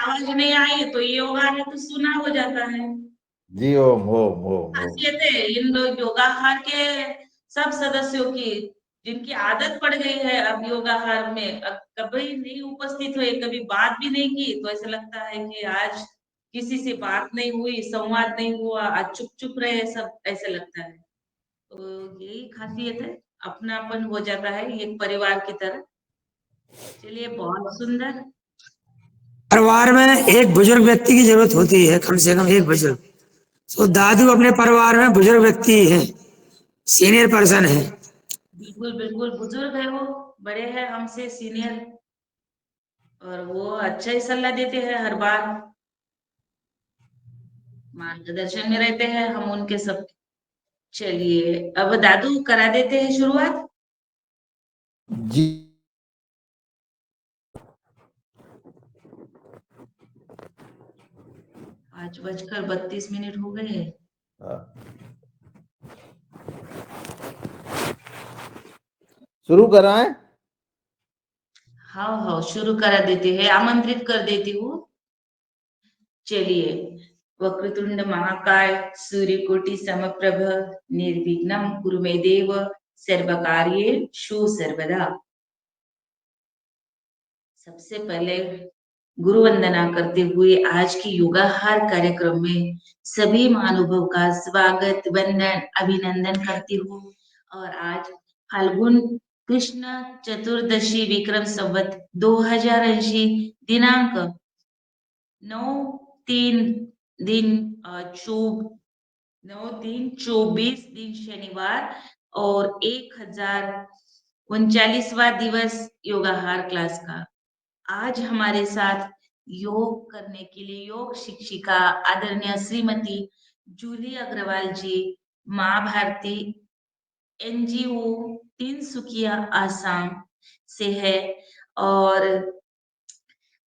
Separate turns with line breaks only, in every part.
आवाज नहीं आई तो योगा है तो सुना हो जाता है।
जी, ओम ओम ओम ओम।
खासियत है इन लोग योगाहार के सब सदस्यों की, जिनकी आदत पड़ गई है अब योगाहार में, अब कभी नहीं उपस्थित हुए, कभी बात भी नहीं की, तो ऐसा लगता है कि आज किसी से बात नहीं हुई, संवाद नहीं हुआ, आज चुप चुप रहे सब, ऐसा लगता है। तो यही खासियत है, अपनापन हो जाता है एक परिवार की तरह। चलिए, बहुत सुंदर।
परिवार में एक बुजुर्ग व्यक्ति की जरूरत होती है, कम से कम एक बुजुर्ग। तो दादू अपने परिवार में बुजुर्ग व्यक्ति हैं, सीनियर पर्सन है।
बिल्कुल बिल्कुल, बुजुर्ग है वो, बड़े हैं हमसे सीनियर, और वो अच्छा ही सलाह देते हैं हर बार, मार्गदर्शन में रहते हैं हम उनके सब। चलिए, अब दादू करा देते हैं शुरुआत।
जी।
5:32 हो गए हैं।
हाँ, शुरू कराएं।
हाँ हाँ, शुरू करा देते हैं, आमंत्रित कर देती हूँ। चलिए, वक्रतुंड महाकाय, सूर्यकोटि समप्रभ, निर्विघ्नं कुरु मे देव, सर्वकार्येषु सर्वदा। सबसे पहले गुरु वंदना करते हुए आज की योगाहार कार्यक्रम में सभी महानुभाव का स्वागत, वंदन, अभिनंदन करती हूँ। और आज फाल्गुन कृष्ण चतुर्दशी विक्रम संवत 2080 दिनांक 9/3 दिन, 9/3/24 दिन शनिवार, और 1039वां दिवस योगाहार क्लास का। आज हमारे साथ योग करने के लिए योग शिक्षिका आदरणीय श्रीमती जूली अग्रवाल जी, माँ भारती एनजीओ तिनसुकिया आसाम से है। और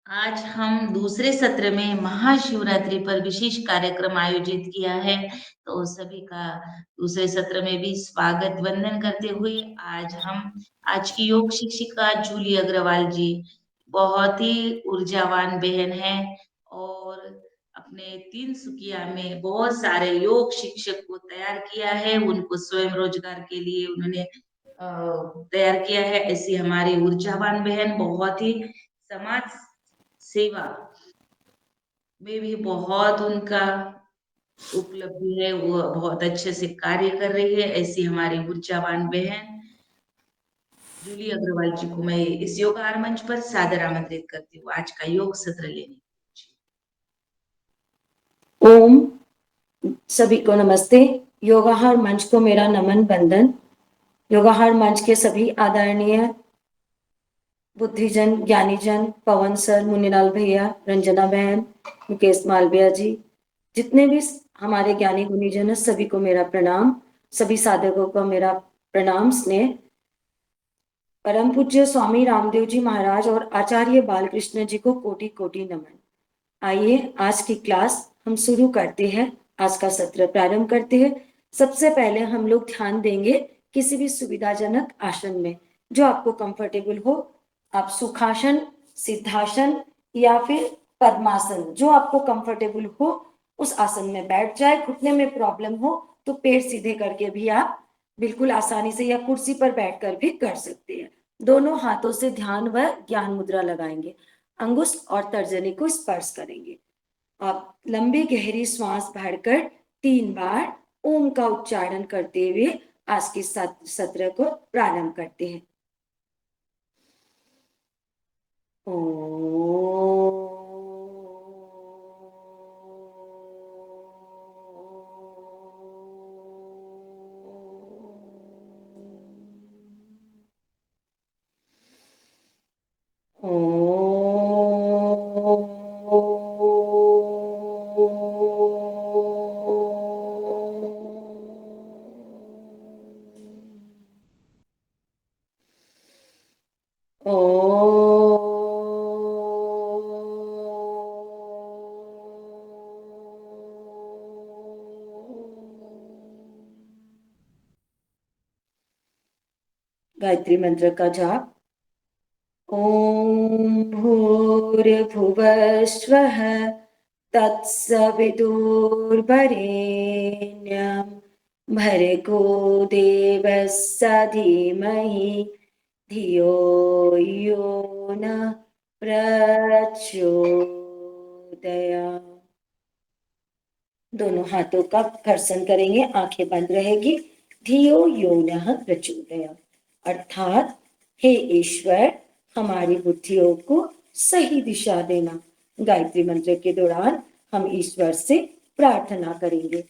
आज हम दूसरे सत्र में महाशिवरात्रि पर विशेष कार्यक्रम आयोजित किया है, तो सभी का दूसरे सत्र में भी स्वागत वंदन करते हुए आज की योग शिक्षिका जूली अग्रवाल जी बहुत ही ऊर्जावान बहन है, और अपने तिनसुकिया में बहुत सारे योग शिक्षक को तैयार किया है, उनको स्वयं रोजगार के लिए उन्होंने तैयार किया है। ऐसी हमारी ऊर्जावान बहन, बहुत ही समाज सेवा में भी बहुत उनका उपलब्धि है, वो बहुत अच्छे से कार्य कर रही है। ऐसी हमारी ऊर्जावान बहन जूली अग्रवाल जी को मैं इस योगार मंच पर सादर आमंत्रित करती हूँ आज का योग सत्र लेने।
ओम। सभी को नमस्ते। योगाहार मंच को मेरा नमन बंदन। योगाहार मंच के सभी आदरणीय बुद्धिजन, ज्ञानीजन, पवन सर, मुन्नीलाल भैया, रंजना बहन, मुकेश मालविया जी, जितने भी हमारे ज्ञानी गुणीजन है, सभी को मेरा प्रणाम। सभी साधकों को मेरा प्रणाम स्नेह। परम पूज्य स्वामी रामदेव जी महाराज और आचार्य बालकृष्ण जी को कोटि कोटि नमन। आइए आज की क्लास हम शुरू करते हैं, आज का सत्र प्रारंभ करते हैं। सबसे पहले हम लोग ध्यान देंगे किसी भी सुविधाजनक आसन में, जो आपको कंफर्टेबल हो। आप सुखासन, सिद्धासन या फिर पद्मासन, जो आपको कंफर्टेबल हो उस आसन में बैठ जाए। घुटने में प्रॉब्लम हो तो पैर सीधे करके भी आप बिल्कुल आसानी से या कुर्सी पर बैठकर भी कर सकते हैं। दोनों हाथों से ध्यान व ज्ञान मुद्रा लगाएंगे, अंगुष्ठ और तर्जनी को स्पर्श करेंगे। आप लंबी गहरी श्वास भरकर 3 बार ओम का उच्चारण करते हुए आज के सत्र को प्रारंभ करते हैं। ओम। गायत्री मंत्र का जाप। ॐ भूर्भुवस्वः तत्सवितुर्वरेण्यं भर्गो देवस्य धीमहि धियो यो न प्रचोदयात्। दोनों हाथों का घर्षण करेंगे, आंखें बंद रहेगी। धियो यो नः प्रचोदयात्, अर्थात हे ईश्वर हमारी बुद्धियों को सही दिशा देना। गायत्री मंत्र के दौरान हम ईश्वर से प्रार्थना करेंगे।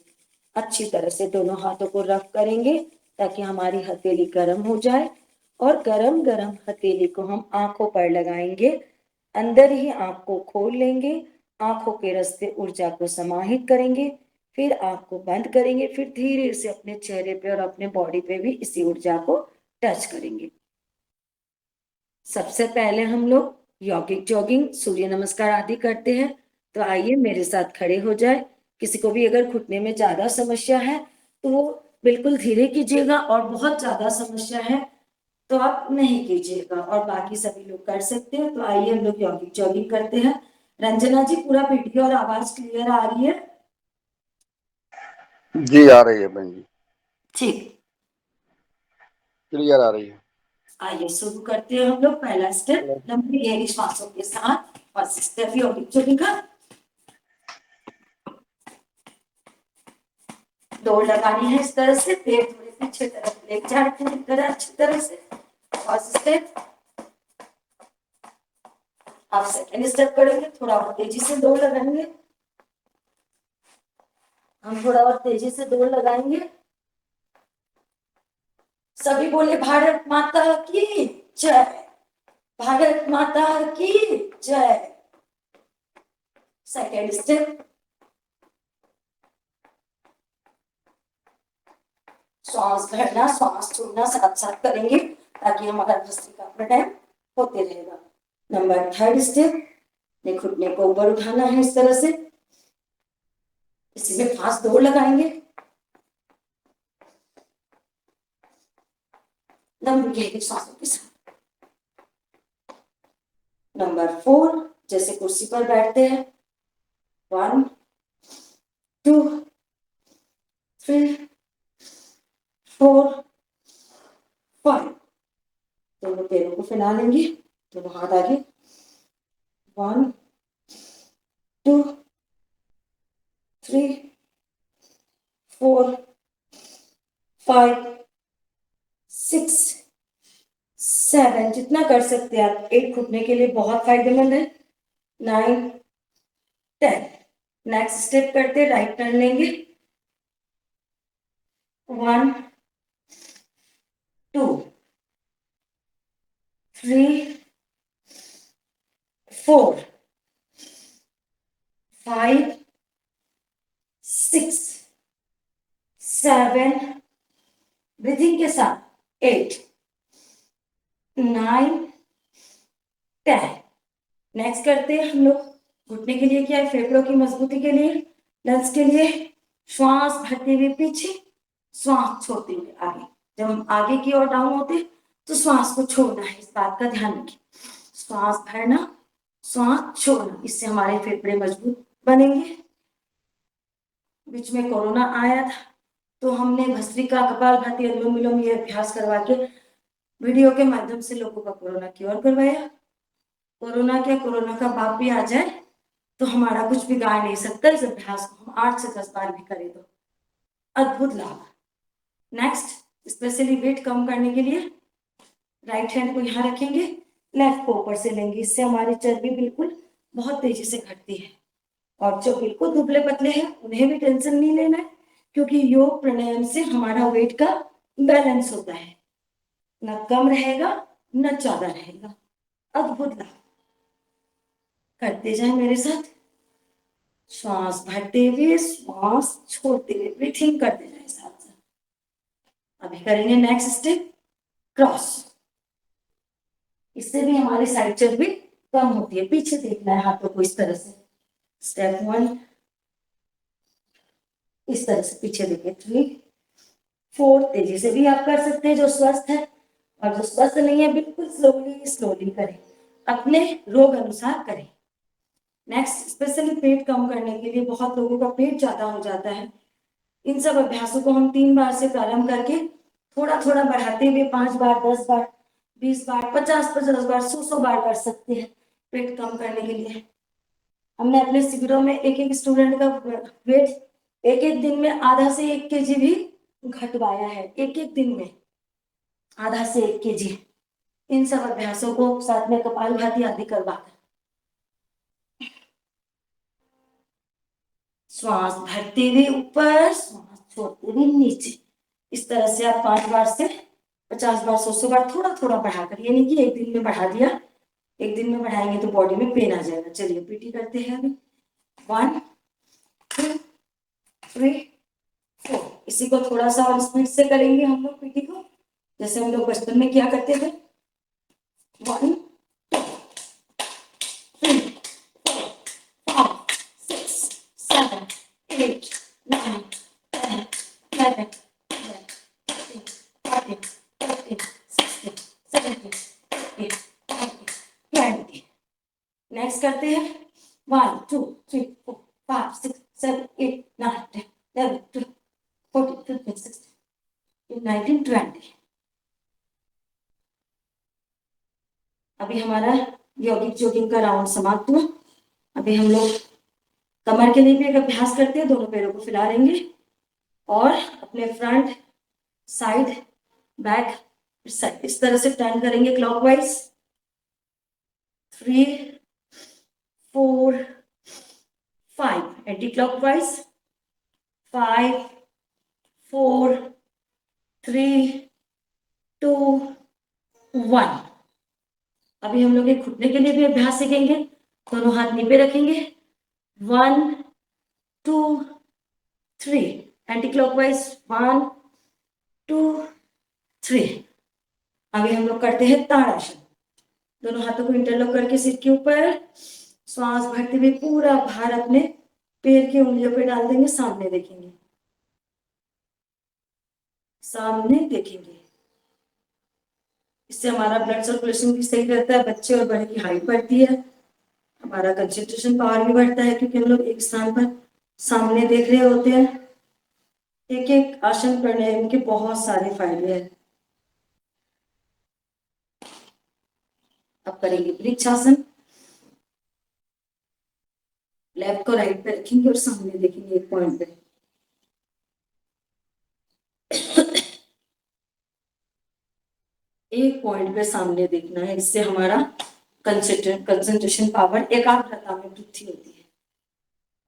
अच्छी तरह से दोनों हाथों को रफ करेंगे ताकि हमारी हथेली गर्म हो जाए, और गरम गरम हथेली को हम आंखों पर लगाएंगे। अंदर ही आंख को खोल लेंगे, आंखों के रास्ते ऊर्जा को समाहित करेंगे, फिर आंख को बंद करेंगे, फिर धीरे से अपने चेहरे पे और अपने बॉडी पे भी इसी ऊर्जा को टच करेंगे। सबसे पहले हम लोग यौगिक जॉगिंग, सूर्य नमस्कार आदि करते हैं। तो आइए मेरे साथ खड़े हो जाए। किसी को भी अगर घुटने में ज्यादा समस्या है तो वो बिल्कुल धीरे कीजिएगा, और बहुत ज्यादा समस्या है तो आप नहीं कीजिएगा, और बाकी सभी लोग कर सकते हैं। तो आइए हम लोग यौगिक जॉगिंग करते हैं। रंजना जी, पूरा वीडियो और आवाज क्लियर आ रही है?
जी आ रही है बहन जी,
ठीक,
क्लियर आ रही है।
आइए शुरू करते हैं हम लोग। पहला स्टेप, लंबी गहरी सांसों के साथ फर्स्ट स्टेप यौगिक जॉगिंग का। दौड़ लगानी है इस तरह से, पैर थोड़े पीछे तरफ ले जाते हैं तरह अच्छी तरह से। First step. आप सेकंड स्टेप करेंगे, थोड़ा और तेजी से दौड़ लगाएंगे। हम थोड़ा और तेजी से दौड़ लगाएंगे। सभी बोले भारत माता की जय, भारत माता की जय। Second step. श्वास भरना, श्वास छोड़ना साथ साथ करेंगे ताकि हमारा भस्त्रिका प्राणायाम होते रहेगा। नंबर थर्ड स्टेप, घुटने को ऊपर उठाना है इस तरह से, इसी में फास्ट दौड़ लगाएंगे। लंबी गहरी सांसों के साथ। नंबर 4, जैसे कुर्सी पर बैठते हैं। 1 2 3 4 5। दोनों पैरों को फैला लेंगे, दोनों हाथ आगे। 1 2 3 4 5 6 7, जितना कर सकते हैं आप। 8 घुटने के लिए बहुत फायदेमंद है। 9 10। नेक्स्ट स्टेप करते, राइट टर्न लेंगे। 1 2 3 4 5 6 7, ब्रीथिंग के साथ 8 9 10। नेक्स्ट करते हैं हम लोग, घुटने के लिए क्या है, फेफड़ों की मजबूती के लिए, लंग्स के लिए। श्वास भरते हुए पीछे, श्वास छोड़ते हुए आगे। जब हम आगे की ओर डाउन होते तो श्वास को छोड़ना है, इस बात का ध्यान रखिए। श्वास भरना, श्वास छोड़ना, इससे हमारे फेफड़े मजबूत बनेंगे। बीच में कोरोना आया था तो हमने भस्त्रिका, कपालभाति, अनुलोम विलोम ये अभ्यास करवा के वीडियो के माध्यम से लोगों का कोरोना क्योर करवाया। कोरोना क्या, कोरोना का बाप भी आ जाए तो हमारा कुछ बिगाड़ नहीं सकता। इस अभ्यास को हम 8 से 10 बार भी करें तो अद्भुत लाभ। नेक्स्ट, स्पेशली वेट कम करने के लिए राइट हैंड को यहाँ रखेंगे, लेफ्ट को ऊपर से लेंगे। इससे हमारी चर्बी बिल्कुल बहुत तेजी से घटती है। और जो बिल्कुल दुबले पतले हैं उन्हें भी टेंशन नहीं लेना है, क्योंकि योग प्राणायाम से हमारा वेट का बैलेंस होता है, न कम रहेगा न ज्यादा रहेगा। अद्भुत लाभ। करते जाए मेरे साथ, श्वास भरते हुए श्वास छोड़ते हुए ब्रीथिंग करते जाए साथ साथ। अभी करेंगे नेक्स्ट स्टेप, क्रॉस। इससे भी हमारी साइड चर्बी कम होती है। पीछे देखना है हाथों को इस तरह से। स्टेप 1, इस तरह से पीछे देखिए। 3 4, तेजी से भी आप कर सकते हैं जो स्वस्थ है, और जो स्वस्थ नहीं है बिल्कुल स्लोली स्लोली करें। अपने रोग अनुसार करें। नेक्स्ट, स्पेशली पेट कम करने के लिए बहुत लोगों का पेट ज्यादा हो जाता है। इन सब अभ्यासों को हम 3 बार से प्रारंभ करके थोड़ा थोड़ा बढ़ाते हुए 5 बार, 10 बार, 20 बार, 50 बार, 100 बार कर सकते हैं पेट कम करने के लिए। हमने अपने शिविरों में एक एक स्टूडेंट का वेट एक एक दिन में आधा से 1 kg भी घटवाया है, एक एक दिन में आधा से 1 kg। इन सब अभ्यासों को साथ में कपालभाति आदि करवाकर श्वास भरते हुए ऊपर, श्वास छोड़ते हुए नीचे। इस तरह से आप 5 बार से 50 बार, 100 बार थोड़ा थोड़ा बढ़ाकर, ये नहीं कि एक दिन में बढ़ा दिया, एक दिन में बढ़ाएंगे तो बॉडी में पेन आ जाएगा। चलिए पीटी करते हैं अभी। 1 2 3 4। इसी को थोड़ा सा और स्पीड से करेंगे हम लोग पीटी को, जैसे हम लोग बचपन में किया करते थे। 1 2 3 4 5 6 7 8 9 10 11 12 13 14 16 17 18 19 20। नेक्स्ट करते हैं 1 2 3 4 5 6 7 8 9 10 11 12 14 15 16 19 20। अभी हमारा यौगिक जोगिंग का राउंड समाप्त हुआ। अभी हम लोग कमर के लिए भी एक अभ्यास करते हैं। दोनों पैरों को फैला लेंगे और अपने फ्रंट, साइड, बैक, इस तरह से टर्न करेंगे क्लॉकवाइज। 3 4 5 anti clockwise. 5 4 3 2 1। अभी हम लोग एक घुटने के लिए भी अभ्यास सीखेंगे। दोनों हाथ नीचे रखेंगे। 1 2 3 एंटी क्लॉकवाइज। 1 2 3। अभी हम लोग करते हैं ताड़ासन। दोनों हाथों को इंटरलॉक करके सिर के ऊपर श्वास भरते हुए पूरा भार अपने पैर की उंगलियों पे डाल देंगे। सामने देखेंगे, सामने देखेंगे। इससे हमारा ब्लड सर्कुलेशन भी सही रहता है, बच्चे और बड़े की हाइट बढ़ती है, हमारा कंसंट्रेशन पावर भी बढ़ता है, क्योंकि हम लोग एक स्थान पर सामने देख रहे होते हैं। एक एक आसन प्राणायाम के बहुत सारे फायदे हैं। अब करेंगे वृक्षासन। लेफ्ट को राइट पे रखेंगे और सामने देखेंगे एक पॉइंट पे। एक पॉइंट पे सामने देखना है। इससे हमारा कंसंट्रेशन पावर, एकाग्रता में वृद्धि होती है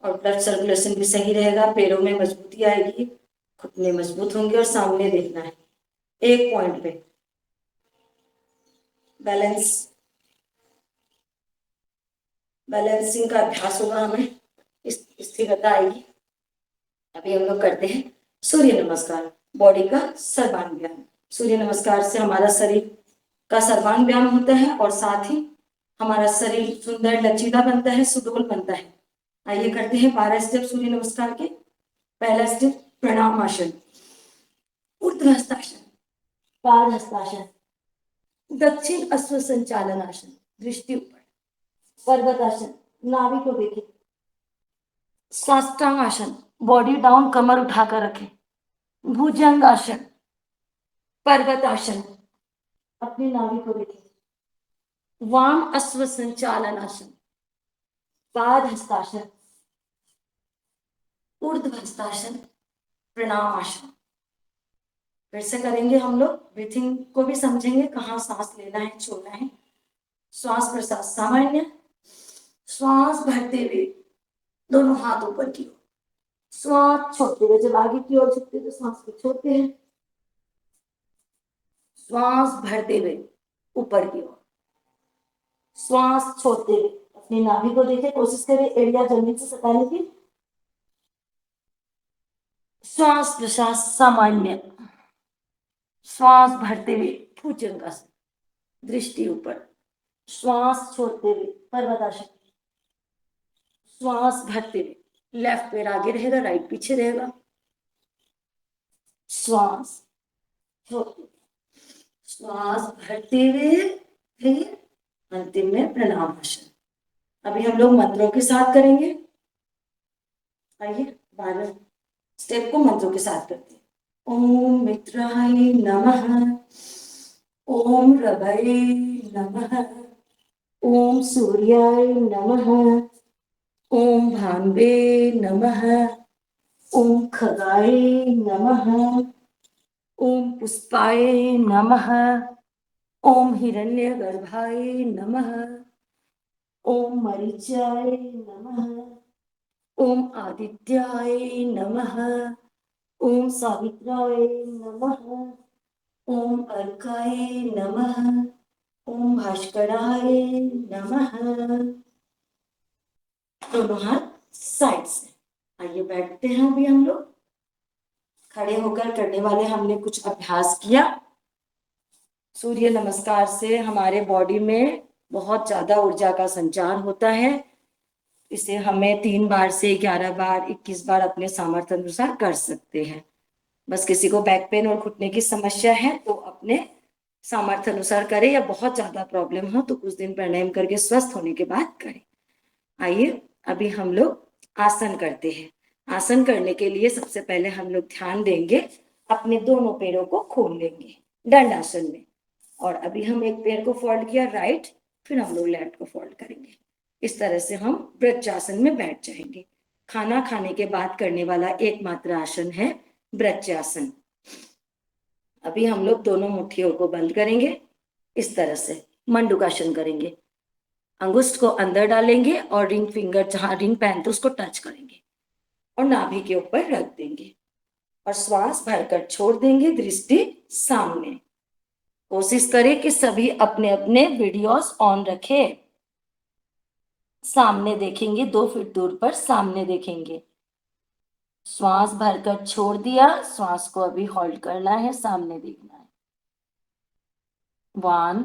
और ब्लड सर्कुलेशन भी सही रहेगा। पैरों में मजबूती आएगी, घुटने मजबूत होंगे और सामने देखना है एक पॉइंट पे। बैलेंसिंग का अभ्यास होगा, हमें स्थिरता आएगी। अभी हम लोग करते हैं सूर्य नमस्कार, बॉडी का सर्वांग व्यायाम। सूर्य नमस्कार से हमारा शरीर का सर्वांग व्यायाम होता है और साथ ही हमारा शरीर सुंदर लचीला बनता है, सुडौल बनता है। आइए करते हैं 12 स्टेप सूर्य नमस्कार के। पहला स्टेप प्रणाम आसन, ऊर्ध्वहस्तासन, पादहस्तासन, दक्षिण अश्व संचालन आसन, दृष्टि ऊपर, पर्वतासन, नाभि को देखें, साष्टांग आसन, बॉडी डाउन, कमर उठाकर रखें, भुजंग आसन, पर्वत आसन, अपनी नाभि को देखें, वाम अश्व संचालन आसन, पाद हस्तासन, ऊर्ध्व हस्तासन, प्रणाम आसन। फिर से करेंगे हम लोग। ब्रीथिंग को भी समझेंगे, कहाँ सांस लेना है, छोड़ना है। श्वास प्रश्वास सामान्य, श्वास भरते हुए दोनों हाथ ऊपर की ओर, श्वास छोड़ते हुए जब आगे की ओर झुकते तो श्वास को छोड़ते हैं। श्वास भरते हुए ऊपर की ओर, श्वास छोड़ते हुए अपनी नाभि को देखें, कोशिश करें एड़िया जमीन से सटाने की। श्वास प्रश्वास सामान्य, श्वास भरते हुए भुजंगासन, दृष्टि ऊपर, श्वास छोड़ते हुए पर्वतासन, श्वास भरते हुए लेफ्ट पैर आगे रहेगा, राइट पीछे रहेगा। श्वास छोड़ते, श्वास भरते हुए फिर अंतिम में प्रणाम आसन। अभी हम लोग मंत्रों के साथ करेंगे। आइए 12 स्टेप को मंत्रों के साथ करते हैं। ओम मित्राय नमः, ओम रवये नमः, ओम सूर्याय नमः, ओम भान्वे नमः, ओम खगाय नमः, ओम पुष्पाय नमः, ओम हिरण्यगर्भाय नमः, ओम मरीचाय नमः, ओम आदित्याय नमः, ओम सावित्राय नमः, ओम अर्काय नमः, ओम भास्कराय नमः। दोनों हाथ साइड से। आइए बैठते हैं अभी हम लोग। खड़े होकर करने वाले हमने कुछ अभ्यास किया। सूर्य नमस्कार से हमारे बॉडी में बहुत ज्यादा ऊर्जा का संचार होता है। इसे हमें 3 बार से 11 बार 21 बार अपने सामर्थ्य अनुसार कर सकते हैं। बस किसी को बैक पेन और घुटने की समस्या है तो अपने सामर्थ्य अनुसार करें, या बहुत ज्यादा प्रॉब्लम हो तो कुछ दिन प्राणायाम करके स्वस्थ होने के बाद करें। आइए अभी हम लोग आसन करते हैं। आसन करने के लिए सबसे पहले हम लोग ध्यान देंगे, अपने दोनों पैरों को खोल लेंगे दंडासन में। और अभी हम एक पैर को फोल्ड किया राइट, फिर हम लोग लेफ्ट को फोल्ड करेंगे। इस तरह से हम वृक्षासन में बैठ जाएंगे। खाना खाने के बाद करने वाला एकमात्र आसन है वृक्षासन। अभी हम लोग दोनों मुट्ठियों को बंद करेंगे, इस तरह से मंडूकासन करेंगे। अंगुष्ठ को अंदर डालेंगे और रिंग फिंगर जहां रिंग पहनते उसको टच करेंगे और नाभि के ऊपर रख देंगे और श्वास भरकर छोड़ देंगे, दृष्टि सामने। कोशिश करें कि सभी अपने अपने वीडियोस ऑन रखें। सामने देखेंगे, 2 फीट दूर पर सामने देखेंगे। श्वास भरकर छोड़ दिया, श्वास को अभी होल्ड करना है, सामने देखना है। 1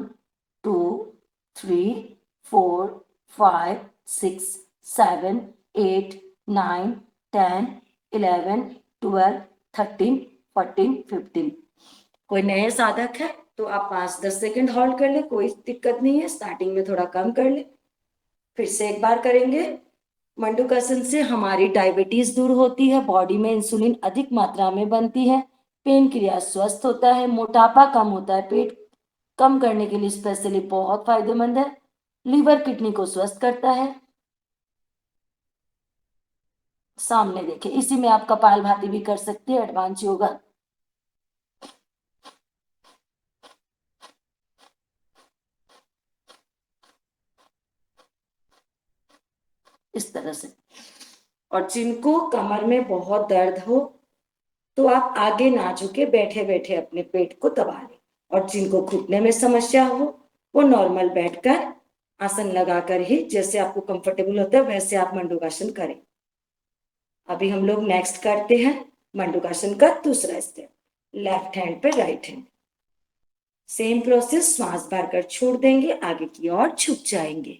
2 3 4 5 6 7 8 9 10 11 12 13 14 15। कोई नए साधक है तो आप 5-10 सेकंड होल्ड कर ले, कोई दिक्कत नहीं है। स्टार्टिंग में थोड़ा कम कर ले। फिर से एक बार करेंगे। मंडूकासन से हमारी डायबिटीज दूर होती है, बॉडी में इंसुलिन अधिक मात्रा में बनती है, पेन क्रिया स्वस्थ होता है, मोटापा कम होता है, पेट कम करने के लिए स्पेशली बहुत फायदेमंद है, लीवर किडनी को स्वस्थ करता है। सामने देखें। इसी में आप कपालभाति भी कर सकते हैं, एडवांस योगा। इस तरह से। और जिनको कमर में बहुत दर्द हो तो आप आगे ना झुके, बैठे बैठे अपने पेट को दबा लें। और जिनको घुटने में समस्या हो वो नॉर्मल बैठकर आसन लगाकर ही जैसे आपको कंफर्टेबल होता है वैसे आप मंडूकासन करें। अभी हम लोग नेक्स्ट करते हैं मंडूकासन का दूसरा स्टेप, लेफ्ट हैंड पे राइट हैंड। सेम प्रोसेस, श्वास भरकर छोड़ देंगे, आगे की ओर झुक जाएंगे।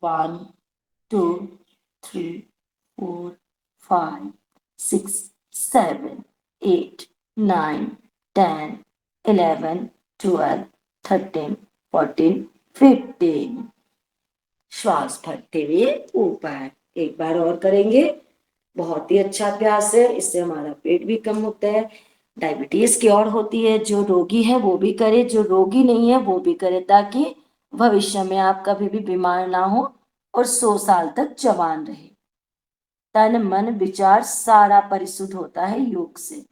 1 2 3 4 5 6 7 8 9 10 11 12 13 14 15। श्वास भरते हुए ऊपर। एक बार और करेंगे। बहुत ही अच्छा अभ्यास है, इससे हमारा पेट भी कम होता है, डायबिटीज क्योर होती है। जो रोगी है वो भी करे, जो रोगी नहीं है वो भी करे, ताकि भविष्य में आप कभी भी बीमार ना हो और 100 साल तक जवान रहे। तन मन विचार सारा परिशुद्ध होता है योग से।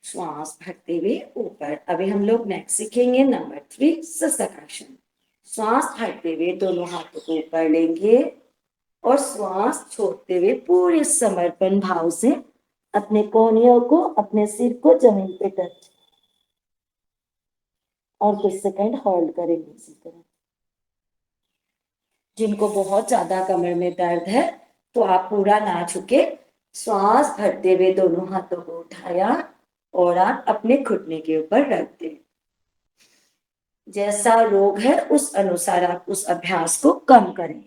श्वास भरते हुए ऊपर। अभी हम लोग नेक्स्ट सीखेंगे नंबर 3 शशकासन। श्वास भरते हुए दोनों हाथों को ऊपर लेंगे और श्वास छोड़ते हुए पूरे समर्पण भाव से अपने कोहनियों को, अपने सिर को जमीन पे टच और कुछ सेकंड होल्ड करेंगे इसी तरह। जिनको बहुत ज्यादा कमर में दर्द है तो आप पूरा ना झुके, श्वास भरते हुए दोनों हाथों को उठाया और आप अपने घुटने के ऊपर रख दें। जैसा रोग है उस अनुसार आप उस अभ्यास को कम करें।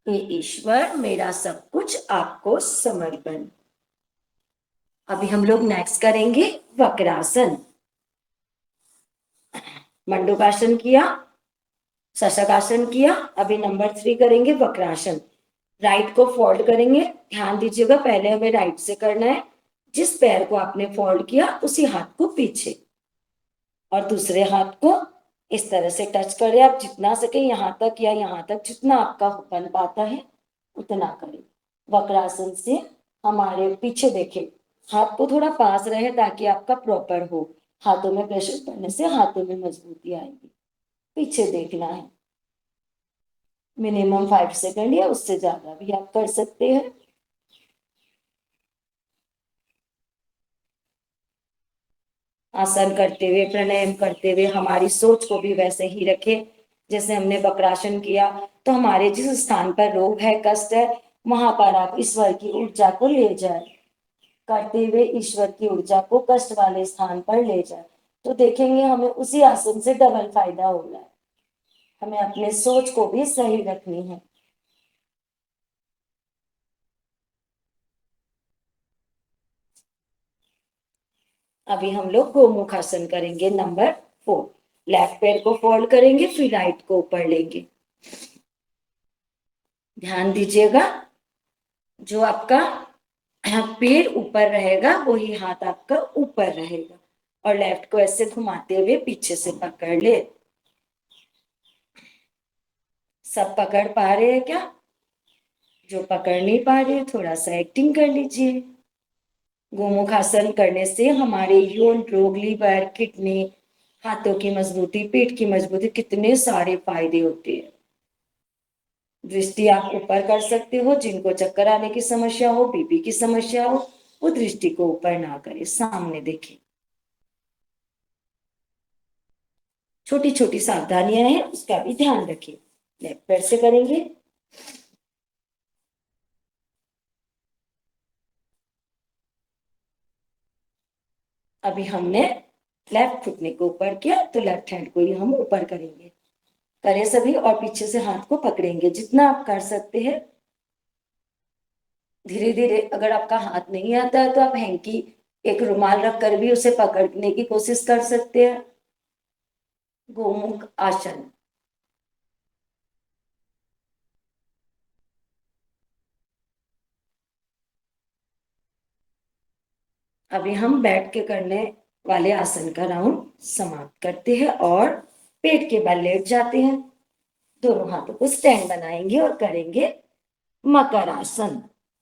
हे ईश्वर, मेरा सब कुछ आपको समर्पण। अभी हम लोग नेक्स्ट करेंगे वक्रासन। मंडूकासन किया, शशकासन किया, अभी नंबर 3 करेंगे वक्रासन। राइट को फोल्ड करेंगे। ध्यान दीजिएगा, पहले हमें राइट से करना है। जिस पैर को आपने फोल्ड किया उसी हाथ को पीछे और दूसरे हाथ को इस तरह से टच करें। आप जितना सके यहाँ तक या यहाँ तक, जितना आपका बन पाता है उतना करें। वक्रासन से हमारे पीछे देखें, हाथ को थोड़ा पास रहे ताकि आपका प्रॉपर हो। हाथों में प्रेशर पड़ने से हाथों में मजबूती आएगी। पीछे देखना है। मिनिमम 5 सेकंड या उससे ज्यादा भी आप कर सकते हैं। आसन करते हुए, प्राणायाम करते हुए हमारी सोच को भी वैसे ही रखें जैसे हमने वक्रासन किया। तो हमारे जिस स्थान पर रोग है, कष्ट है, वहां पर आप ईश्वर की ऊर्जा को ले जाए। करते हुए ईश्वर की ऊर्जा को कष्ट वाले स्थान पर ले जाए तो देखेंगे हमें उसी आसन से डबल फायदा हो रहा है। हमें अपने सोच को भी सही रखनी है। अभी हम लोग गोमुख आसन करेंगे नंबर 4। लेफ्ट पैर को फोल्ड करेंगे, फिर राइट को ऊपर लेंगे। ध्यान दीजिएगा, जो आपका पैर ऊपर रहेगा वही हाथ आपका ऊपर रहेगा। और लेफ्ट को ऐसे घुमाते हुए पीछे से पकड़ ले। सब पकड़ पा रहे हैं क्या? जो पकड़ नहीं पा रहे थोड़ा सा एक्टिंग कर लीजिए। गोमुख आसन करने से हमारे यौन रोग, लीवर, किडनी, हाथों की मजबूती, पेट की मजबूती, कितने सारे फायदे होते हैं। दृष्टि आप ऊपर कर सकते हो। जिनको चक्कर आने की समस्या हो, बीपी की समस्या हो, वो दृष्टि को ऊपर ना करें, सामने देखें। छोटी छोटी सावधानियां हैं, उसका भी ध्यान रखें। लेफ्ट पैर से करेंगे। अभी हमने लेफ्ट घुटने को ऊपर किया तो लेफ्ट हैंड को ही हम ऊपर करेंगे। करें सभी और पीछे से हाथ को पकड़ेंगे जितना आप कर सकते हैं। धीरे धीरे, अगर आपका हाथ नहीं आता है तो आप हैंकी, एक रुमाल रखकर भी उसे पकड़ने की कोशिश कर सकते हैं। गोमुख आसन। अभी हम बैठ के करने वाले आसन का राउंड समाप्त करते हैं और पेट के बल लेट जाते हैं। दोनों हाथों को स्टैंड बनाएंगे और करेंगे मकर आसन।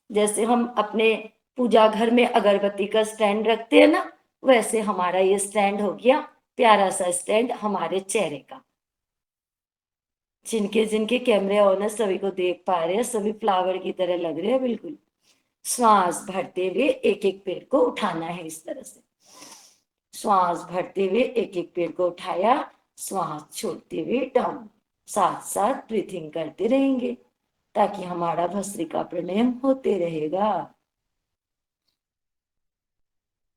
जैसे हम अपने पूजा घर में अगरबत्ती का स्टैंड रखते हैं ना, वैसे हमारा ये स्टैंड हो गया। प्यारा सा स्टैंड हमारे चेहरे का। जिनके जिनके कैमरे ऑन है सभी को देख पा रहे हैं, सभी फ्लावर की तरह लग रहे हैं बिल्कुल। श्वास भरते हुए एक एक पैर को उठाना है इस तरह से। श्वास भरते हुए एक एक पैर को उठाया, श्वास छोड़ते हुए डाउन। साथ साथ ब्रीथिंग करते रहेंगे ताकि हमारा भस्त्रिका प्राणायाम होते रहेगा।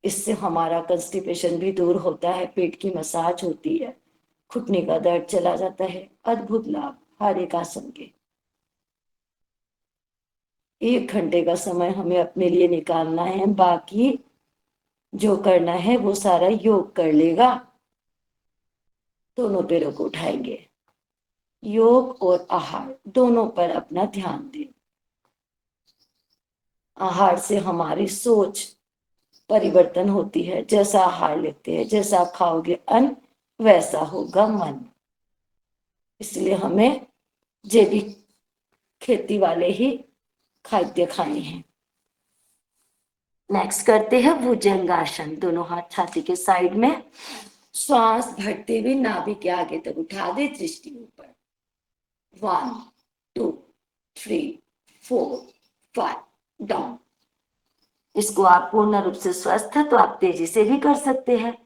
इससे हमारा कंस्टिपेशन भी दूर होता है, पेट की मसाज होती है, घुटने का दर्द चला जाता है। अद्भुत लाभ हर एक आसन के। 1 घंटे का समय हमें अपने लिए निकालना है, बाकी जो करना है वो सारा योग कर लेगा। दोनों पैरों को उठाएंगे। योग और आहार दोनों पर अपना ध्यान दें। आहार से हमारी सोच परिवर्तन होती है। जैसा आहार लेते हैं, जैसा खाओगे अन्न, वैसा होगा मन। इसलिए हमें जैविक खेती वाले ही खाद्य खाने हैं। नेक्स्ट करते हैं भुजंगासन। दोनों हाथ छाती के साइड में। श्वास भरते हुए नाभि के आगे तक उठा दे, दृष्टि ऊपर। 1 2 3 4 5 डाउन। इसको आप पूर्ण रूप से स्वस्थ है तो आप तेजी से भी कर सकते हैं।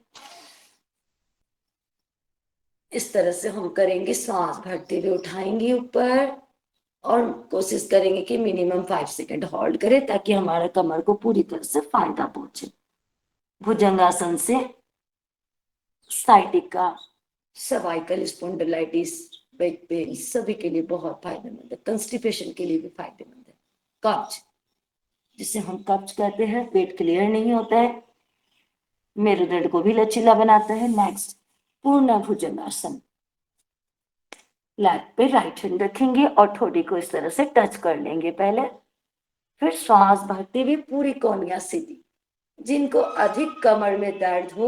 इस तरह से हम करेंगे। श्वास भरते हुए उठाएंगे ऊपर और कोशिश करेंगे कि मिनिमम 5 सेकंड होल्ड करें ताकि हमारा कमर को पूरी तरह से फायदा पहुंचे। भुजंगासन से sciatica, cervical spondylitis, back pain सभी के लिए बहुत फायदेमंद है, कंस्टिपेशन के लिए भी फायदेमंद है। कब्ज, जिसे हम कब्ज कहते हैं, पेट क्लियर नहीं होता है, मेरुदंड को भी लचीला बनाता है। नेक्स्ट, पूर्ण भुजंगासन। लैप पे राइट हैंड रखेंगे और ठोड़ी को इस तरह से टच कर लेंगे पहले, फिर श्वास भरते हुए पूरी कोहनियां सीधी। जिनको अधिक कमर में दर्द हो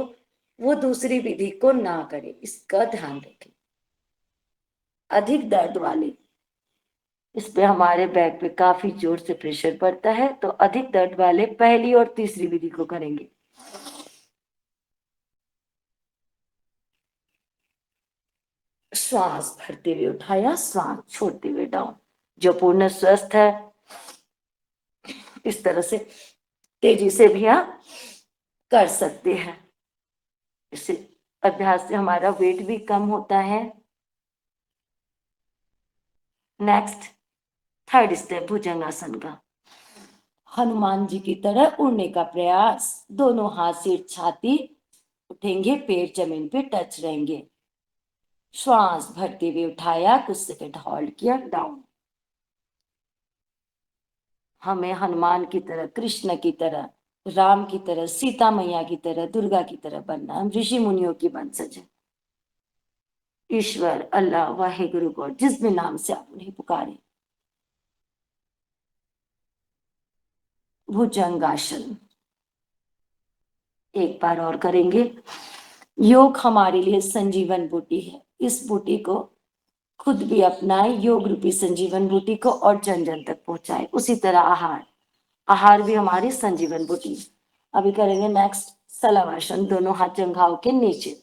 वो दूसरी विधि को ना करें, इसका ध्यान रखें। अधिक दर्द वाले, इस पे हमारे बैक पे काफी जोर से प्रेशर पड़ता है, तो अधिक दर्द वाले पहली और तीसरी विधि को करेंगे। श्वास भरते हुए उठाया, श्वास छोड़ते हुए डाउन। जो पूर्ण स्वस्थ है इस तरह से तेजी से भी आप कर सकते हैं। इस अभ्यास से हमारा वेट भी कम होता है। नेक्स्ट, थर्ड स्टेप भुजंगासन का। हनुमान जी की तरह उड़ने का प्रयास। दोनों हाथ सिर छाती उठेंगे, पैर जमीन पे टच रहेंगे। श्वास भरते हुए उठाया, कुछ सेकंड होल्ड किया, डाउन। हमें हनुमान की तरह, कृष्ण की तरह, राम की तरह, सीता मैया की तरह, दुर्गा की तरह बनना। हम ऋषि मुनियों की वंशज है। ईश्वर, अल्लाह, वाहेगुरु गॉड, जिस भी नाम से आप उन्हें पुकारें। भुजंगासन एक बार और करेंगे। योग हमारे लिए संजीवन बूटी है, इस बूटी को खुद भी अपनाए, योग रूपी संजीवन बूटी को, और जन जन तक पहुंचाए। उसी तरह आहार, आहार भी हमारी संजीवन बूटी है। अभी करेंगे नेक्स्ट सलवासन, दोनों हाथ जंघाओं के नीचे,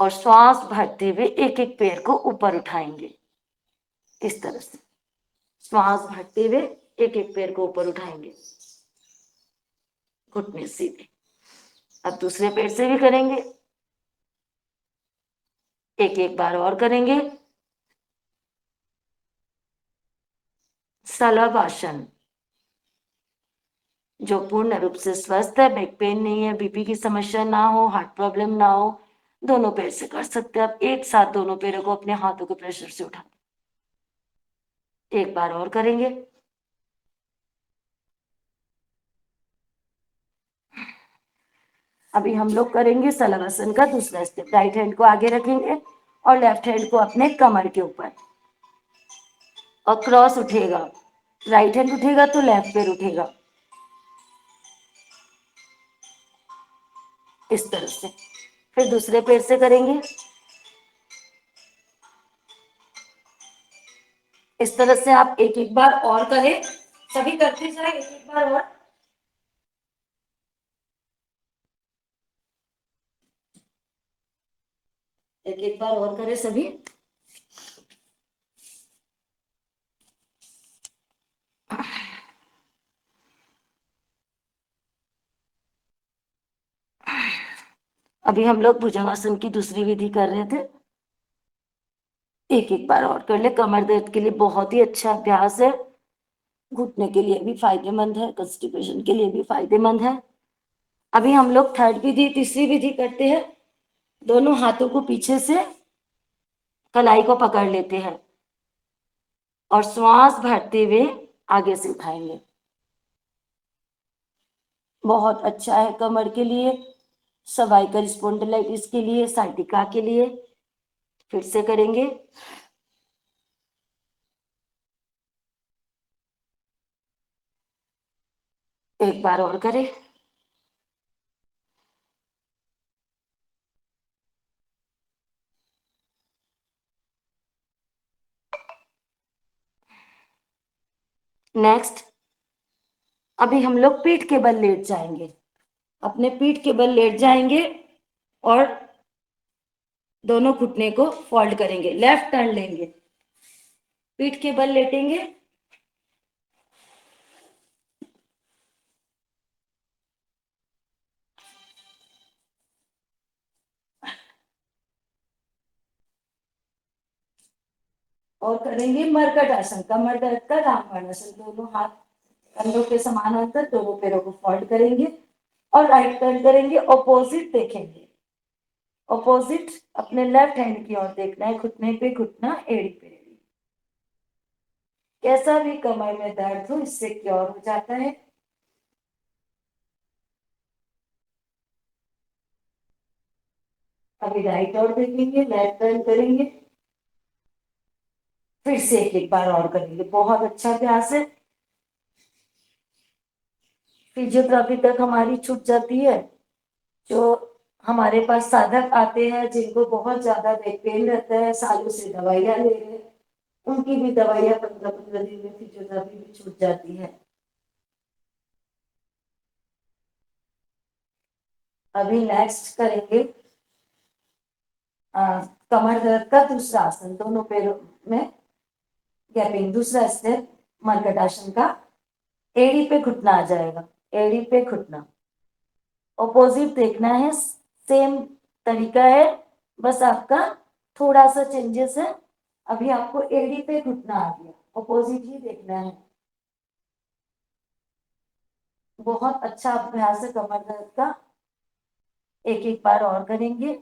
और श्वास भरते हुए एक एक पैर को ऊपर उठाएंगे। इस तरह से श्वास भरते हुए एक एक पैर को ऊपर उठाएंगे, घुटने सीधे। अब दूसरे पैर से भी करेंगे, एक एक बार और करेंगे। सलवासन, जो पूर्ण रूप से स्वस्थ है, बैक पेन नहीं है, बीपी की समस्या ना हो, हार्ट प्रॉब्लम ना हो, दोनों पैर से कर सकते हैं। आप एक साथ दोनों पैरों को अपने हाथों के प्रेशर से उठा, एक बार और करेंगे। अभी हम लोग करेंगे सलवासन का दूसरा स्टेप। राइट हैंड को आगे रखेंगे और लेफ्ट हैंड को अपने कमर के ऊपर, और क्रॉस उठेगा। राइट हैंड उठेगा तो लेफ्ट पैर उठेगा, इस तरह से। फिर दूसरे पैर से करेंगे, इस तरह से। आप एक एक बार और करें, सभी करते जाए एक एक बार और। एक एक बार और करें सभी। अभी हम लोग भुजंगासन की दूसरी विधि कर रहे थे, एक एक बार और कर ले। कमर दर्द के लिए बहुत ही अच्छा अभ्यास है, घुटने के लिए भी फायदेमंद है, कंस्टिपेशन के लिए भी फायदेमंद है। अभी हम लोग थर्ड विधि, तीसरी विधि करते हैं। दोनों हाथों को पीछे से कलाई को पकड़ लेते हैं और श्वास भरते हुए आगे से उठाएंगे। बहुत अच्छा है कमर के लिए, सर्वाइकल स्पॉन्डिलाइटिस के लिए, साइटिका के लिए। फिर से करेंगे। एक बार और करें। नेक्स्ट, अभी हम लोग पीठ के बल लेट जाएंगे, अपने पीठ के बल लेट जाएंगे और दोनों घुटने को फोल्ड करेंगे, लेफ्ट टर्न लेंगे, पीठ के बल लेटेंगे, और करेंगे मरकट आसन, कमर दर्द का रामबाण आसन। दोनों हाथ कंधों के समानांतर, दोनों पैरों को फोल्ड करेंगे और राइट टर्न करेंगे, ऑपोजिट देखेंगे। ऑपोजिट अपने लेफ्ट हैंड की ओर देखना है, घुटने पे घुटना, एड़ी पे एड़ी। कैसा भी कमर में दर्द हो इससे क्योर हो जाता है। अभी राइट और देखेंगे, लेफ्ट टर्न करेंगे, फिर से एक बार और करेंगे। बहुत अच्छा अभ्यास है। फिजियोथेरेपी तक हमारी छूट जाती है। जो हमारे पास साधक आते हैं जिनको बहुत ज्यादा बैक पेन रहता है, सालों से दवाइयां ले रहे हैं, उनकी भी दवाइयां 15-15 दिन में फिजियोथेरेपी भी छूट जाती है। अभी नेक्स्ट करेंगे कमर दर्द का दूसरा आसन, दोनों पैरों में गैपिंग। दूसरा स्टेप मरकट आसन का, एड़ी पे घुटना आ जाएगा, एड़ी पे घुटना। ऑपोजिट देखना है, सेम तरीका है, बस आपका थोड़ा सा चेंजेस है। अभी आपको एड़ी पे घुटना आ गया, ऑपोजिट ही देखना है। बहुत अच्छा अभ्यास है कमर दर्द का। एक एक बार और करेंगे।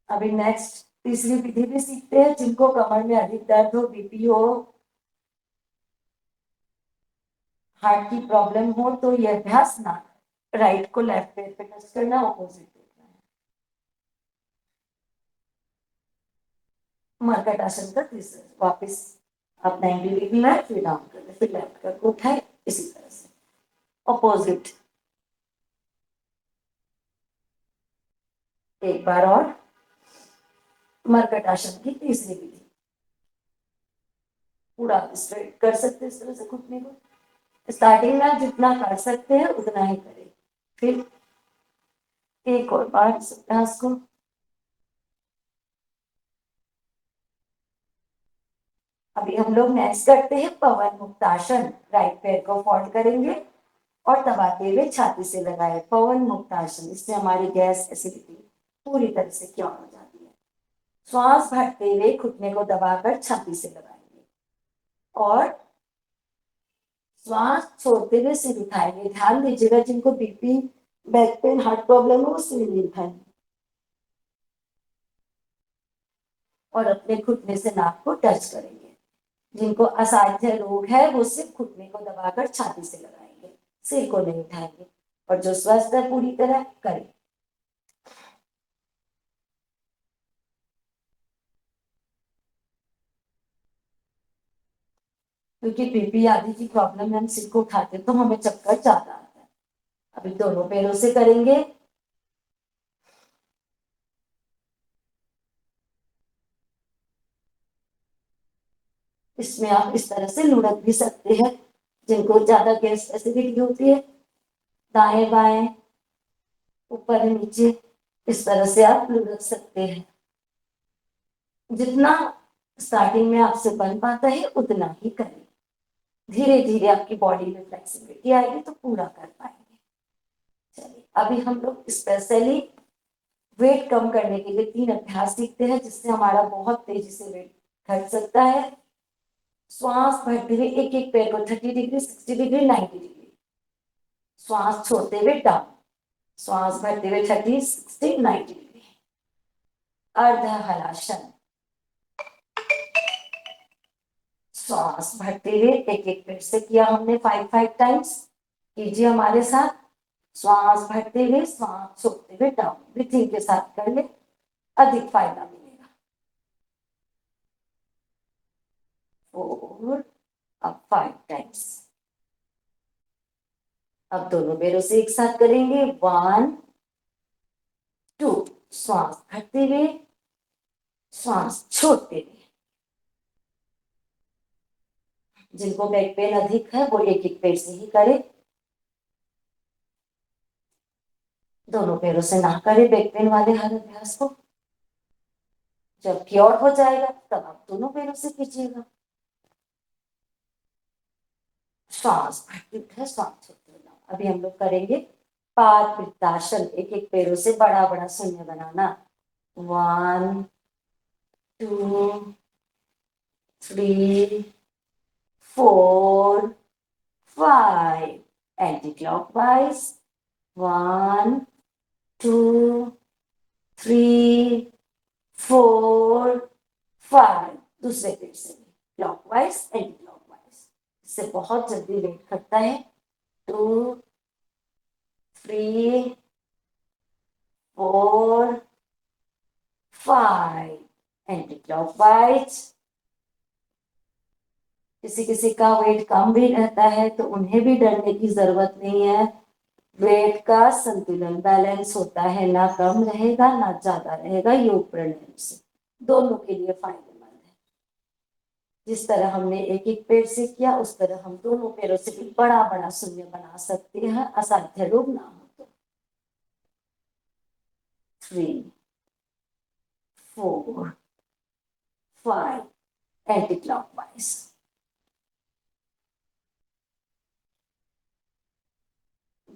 अभी नेक्स्ट तीसरी विधि भी सीखते हैं। जिनको कमर में अधिक दर्द हो, बीपी हो, हार्ट की प्रॉब्लम हो, तो ये अभ्यास ना, राइट को लेफ्ट पैर पे टच करना, ऑपोजिट देखना है। मरकट आसन का तीसरा, वापस आप 90 डिग्री में फिर डाउन कर, फिर लेफ्ट करके उठाए, इसी तरह से ऑपोजिट। एक बार और मरकट आसन की तीसरी विधि। पूरा स्ट्रेट कर सकते हैं इस तरह से घुटने को। स्टार्टिंग में आप जितना कर सकते हैं उतना ही करें। फिर एक और बार इस अभ्यास को। अभी हम लोग नेक्स्ट करते हैं पवन मुक्त आसन। राइट पैर को फोल्ड करेंगे और दबाते हुए छाती से लगाए, पवन मुक्त आसन। इससे हमारी गैस एसिडिटी पूरी तरह से क्योर हो जाती है। श्वास भरते हुए घुटने को दबाकर छाती से लगाएंगे और श्वास छोड़ते हुए सिर उठाएंगे। ध्यान दीजिएगा जिनको BP, back pain, heart problem हो वो सिर नहीं उठाएंगे और अपने घुटने से नाक को टच करेंगे। जिनको असाध्य रोग है वो सिर्फ घुटने को दबाकर छाती से लगाएंगे, सिर को नहीं उठाएंगे। और जो स्वस्थ है पूरी तरह करें। क्योंकि बीपी आदि की प्रॉब्लम में हम सिर को उठाते तो हमें चक्कर ज्यादा आता है। अभी दोनों पैरों से करेंगे। इसमें आप इस तरह से लुढ़क भी सकते हैं। जिनको ज्यादा गैस एसिडिटी होती है, दाएं बाएं, ऊपर नीचे, इस तरह से आप लुढ़क सकते हैं। जितना स्टार्टिंग में आपसे बन पाता है उतना ही करें। धीरे धीरे आपकी बॉडी में फ्लेक्सिबिलिटी आएगी तो पूरा कर पाएंगे। चलिए अभी हम लोग स्पेशली वेट कम करने के लिए 3 अभ्यास सीखते हैं जिससे हमारा बहुत तेजी से वेट घट सकता है। श्वास भरते हुए एक एक पैर को 30 डिग्री, 60 डिग्री, 90 डिग्री, श्वास छोड़ते हुए डाउन, श्वास भरते हुए 30, 60, 90 डिग्री। अर्ध हलासन। श्वास भरते हुए एक एक पैर से किया हमने 5 टाइम्स। कीजिए हमारे साथ। श्वास भरते हुए, श्वास छोड़ते हुए डाउन, ब्रीथिंग के साथ कर ले, अधिक फायदा मिलेगा। 4, अब 5 टाइम्स। अब दोनों पैरों से एक साथ करेंगे। 1, 2, श्वास भरते हुए, श्वास छोड़ते हुए। जिनको बैक पेन अधिक है वो एक एक पैर से ही करें। दोनों पैरों से ना करें बैक पेन वाले हर अभ्यास को। जब क्योर हो जाएगा तब आप दोनों पैरों से कीजिएगा। श्वास भरते हुए, श्वास छोड़ते हुए। अभी हम लोग करेंगे पादवृत्तासन। एक एक पैरों से बड़ा बड़ा शून्य बनाना। 1, 2, 3, 4, 5. Anti-clockwise. 1, 2, 3, 4, 5. दूसरे पेड़ से क्लॉकवाइज एंटी क्लॉकवाइज, इससे बहुत जल्दी वेट करता है. 2, 3, 4, 5. Anti clockwise. किसी किसी का वेट कम भी रहता है तो उन्हें भी डरने की जरूरत नहीं है. वेट का संतुलन बैलेंस होता है, ना कम रहेगा ना ज्यादा रहेगा योग प्राणायाम से. दोनों के लिए फायदेमंद है. जिस तरह हमने एक एक पैर से किया उस तरह हम दोनों पैरों से भी बड़ा बड़ा शून्य बना सकते हैं, असाध्य रोग ना हो तो. 3, 4, 5. Anti clockwise.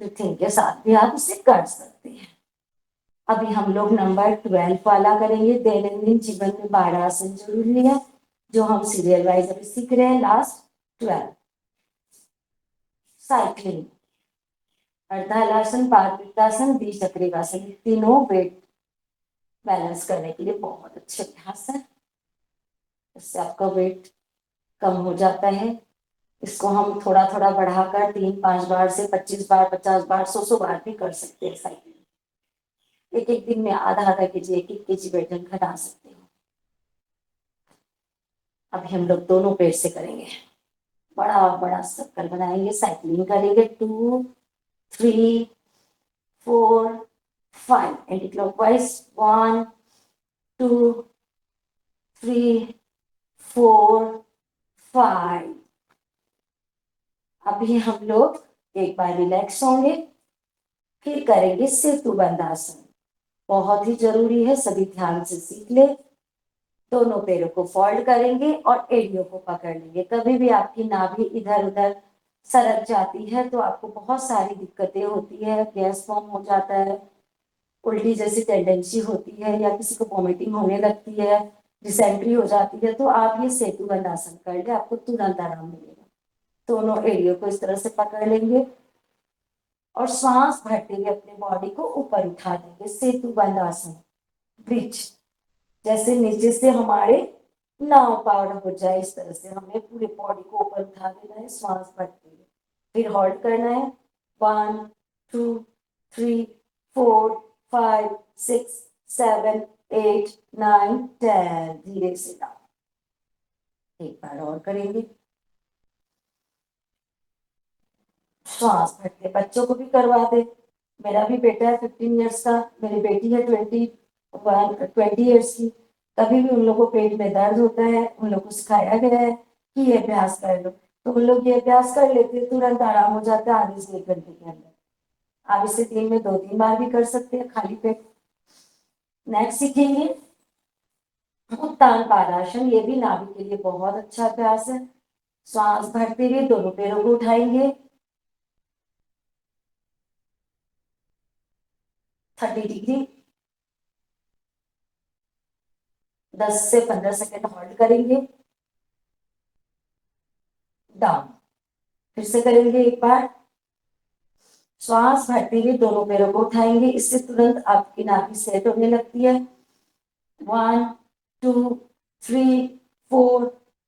ब्रीथिंग के साथ भी आप इसे कर सकते हैं. अभी हम लोग नंबर 12 वाला करेंगे. दैनंदिन जीवन में 12 आसन जरूरी है जो हम सीरियल वाइज अभी सीख रहे हैं. लास्ट 12. साइक्लिंग, अर्धहलासन, पादवृत्तासन, द्विचक्रिकासन, तीनों वेट बैलेंस करने के लिए बहुत अच्छे अभ्यास है. इससे आपका वेट कम हो जाता है. इसको हम थोड़ा थोड़ा बढ़ाकर 3-5 बार से 25 बार, 50 बार, 100 बार भी कर सकते हैं. साइकिल एक एक दिन में आधा आधा केजी, 1-1 केजी वजन घटा सकते हो. अभी हम लोग दोनों पेट से करेंगे. बड़ा बड़ा सर्कल बनाएंगे. साइकिलिंग करेंगे. 2, 3, 4, 5. Anti clockwise. 1, 2, 3, 4, 5. अभी हम लोग एक बार रिलैक्स होंगे, फिर करेंगे सेतु बंद आसन. बहुत ही जरूरी है, सभी ध्यान से सीख ले. दोनों पैरों को फोल्ड करेंगे और एड़ियों को पकड़ लेंगे. कभी भी आपकी नाभि इधर उधर सरक जाती है तो आपको बहुत सारी दिक्कतें होती है. गैस फॉर्म हो जाता है, उल्टी जैसी टेंडेंसी होती है, या किसी को वॉमिटिंग होने लगती है, डिसेंट्री हो जाती है. तो आप ये सेतु बंद आसन कर ले, आपको तुरंत आराम मिलेगा. दोनों एड़ियों को इस तरह से पकड़ लेंगे और श्वास भरते हुए अपने बॉडी को ऊपर उठा देंगे. सेतु बंद आसन, ब्रिज, जैसे नीचे से हमारे नाव पार हो जाए इस तरह से हमें पूरे बॉडी को ऊपर उठा देना है. श्वास भरते हुए फिर होल्ड करना है. 1, 2, 3, 4, 5, 6, 7, 8, 9, 10. धीरे से डाउन. एक बार और करेंगे. श्वास भरते. बच्चों को भी करवा दे. मेरा भी बेटा है 15 इयर्स का, मेरी बेटी है 20 इयर्स की. कभी भी उन लोगों को पेट में दर्द होता है, उन लोगों को सिखाया गया है कि ये अभ्यास कर लो, तो उन लोग ये अभ्यास कर लेते हैं, तुरंत आराम हो जाता है आधे से 1 घंटे के अंदर. आप इसे दिन में 2-3 बार भी कर सकते हैं खाली पेट. नेक्स्ट सीखेंगे उत्तान पादासन. ये भी नाभि के लिए बहुत अच्छा अभ्यास है. श्वास भरते हुए दोनों पैरों को उठाएंगे. 30 डिग्री 10 से 15 सेकेंड होल्ड करेंगे. डाउन. फिर से करेंगे एक बार. श्वास भरते हुए दोनों पैरों को उठाएंगे. इससे तुरंत आपकी नाभि सेट होने लगती है. 1, 2, 3, 4,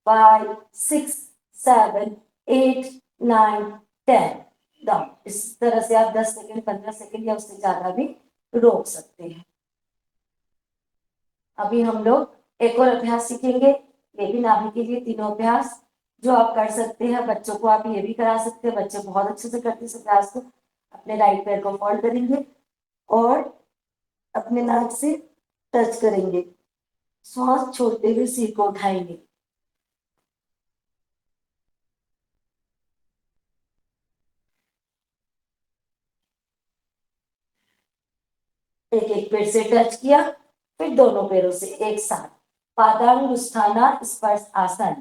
5, 6, 7, 8, 9, 10. डाउन. इस तरह से आप 10 सेकेंड, 15 सेकेंड या उससे ज्यादा भी रोक सकते हैं. अभी हम लोग एक और अभ्यास सीखेंगे. ये भी नाभि के लिए तीनों अभ्यास जो आप कर सकते हैं. बच्चों को आप ये भी करा सकते हैं. बच्चे बहुत अच्छे से करते हैं इस अभ्यास को. अपने राइट पैर को फोल्ड करेंगे और अपने नाक से टच करेंगे. श्वास छोड़ते हुए सिर को उठाएंगे. एक एक पैर से टच किया, फिर दोनों पैरों से एक साथ. पादांगुष्ठाना स्पर्श आसन.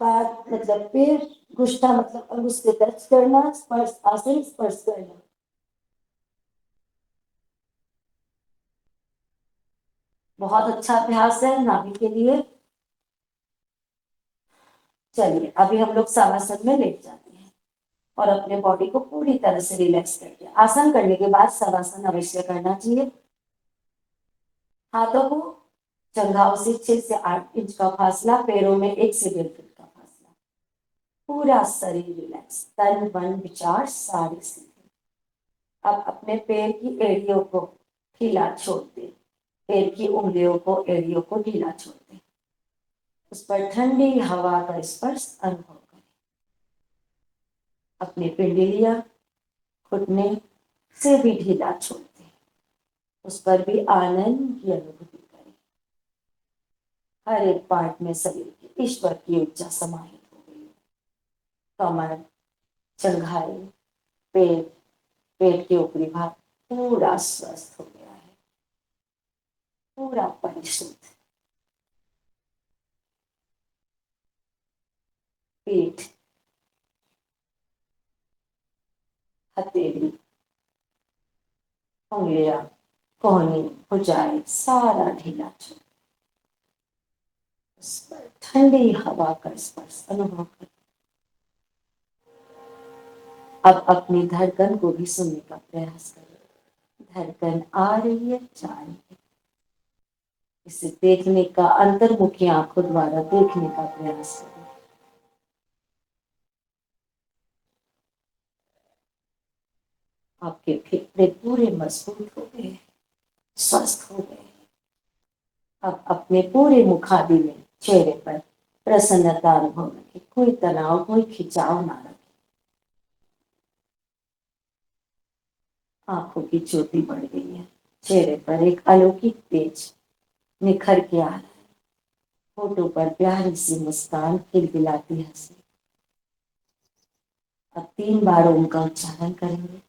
पाद मतलब पैर, गुष्ठा मतलब अंगुष्ठ से टच करना, स्पर्श आसन स्पर्श करना. बहुत अच्छा अभ्यास है नाभि के लिए. चलिए अभी हम लोग शवासन में लेट जाते हैं और अपने बॉडी को पूरी तरह से रिलैक्स करते हैं। आसन करने के बाद शवासन अवश्य करना चाहिए। हाथों को जंघाओं से 6 से 8 इंच का फासला, पैरों में 1 से 1.5 फीट का फासला, पूरा शरीर रिलैक्स, तन मन विचार सारे सीधे। अब अपने पैर की एड़ियों को ढीला छोड़ दे, पैर की उंगलियों को एड़ियों को ढीला छोड़ दे, उस पर ठंडी हवा का स्पर्श अनुभव करें। अपने पिंडलिया घुटने से भी ढीला छोड़ दे, उस पर भी आनंद की अनुभूति करें। हर एक पार्ट में शरीर की ईश्वर की ऊर्जा समाहित हो गई। कमर, जंघाई, पेट, पेट के ऊपरी भाग पूरा स्वस्थ हो गया है, पूरा परिशुद्ध। पीठ, हथेली, उंगलियां, कोहनी, भुजाएं सारा ढीला छोड़, उस पर ठंडी हवा का स्पर्श अनुभव करें। अब अपनी धड़कन को भी सुनने का प्रयास करें। धड़कन आ रही है, जा रही है, इसे देखने का, अंतर्मुखी आंखों द्वारा देखने का प्रयास करें। आपके फेफड़े पूरे मजबूत हो गए, स्वस्थ हो गए। अब अपने पूरे मुखादि में, चेहरे पर प्रसन्नता अनुभव रखें, कोई तनाव, कोई खिंचाव ना रखें। आंखों की ज्योति बढ़ गई है, चेहरे पर एक अलौकिक तेज निखर के आ रहा है, होठों पर प्यारी सी मुस्कान खिलखिलाती हंसी। अब 3 बार ओम का उच्चारण करेंगे।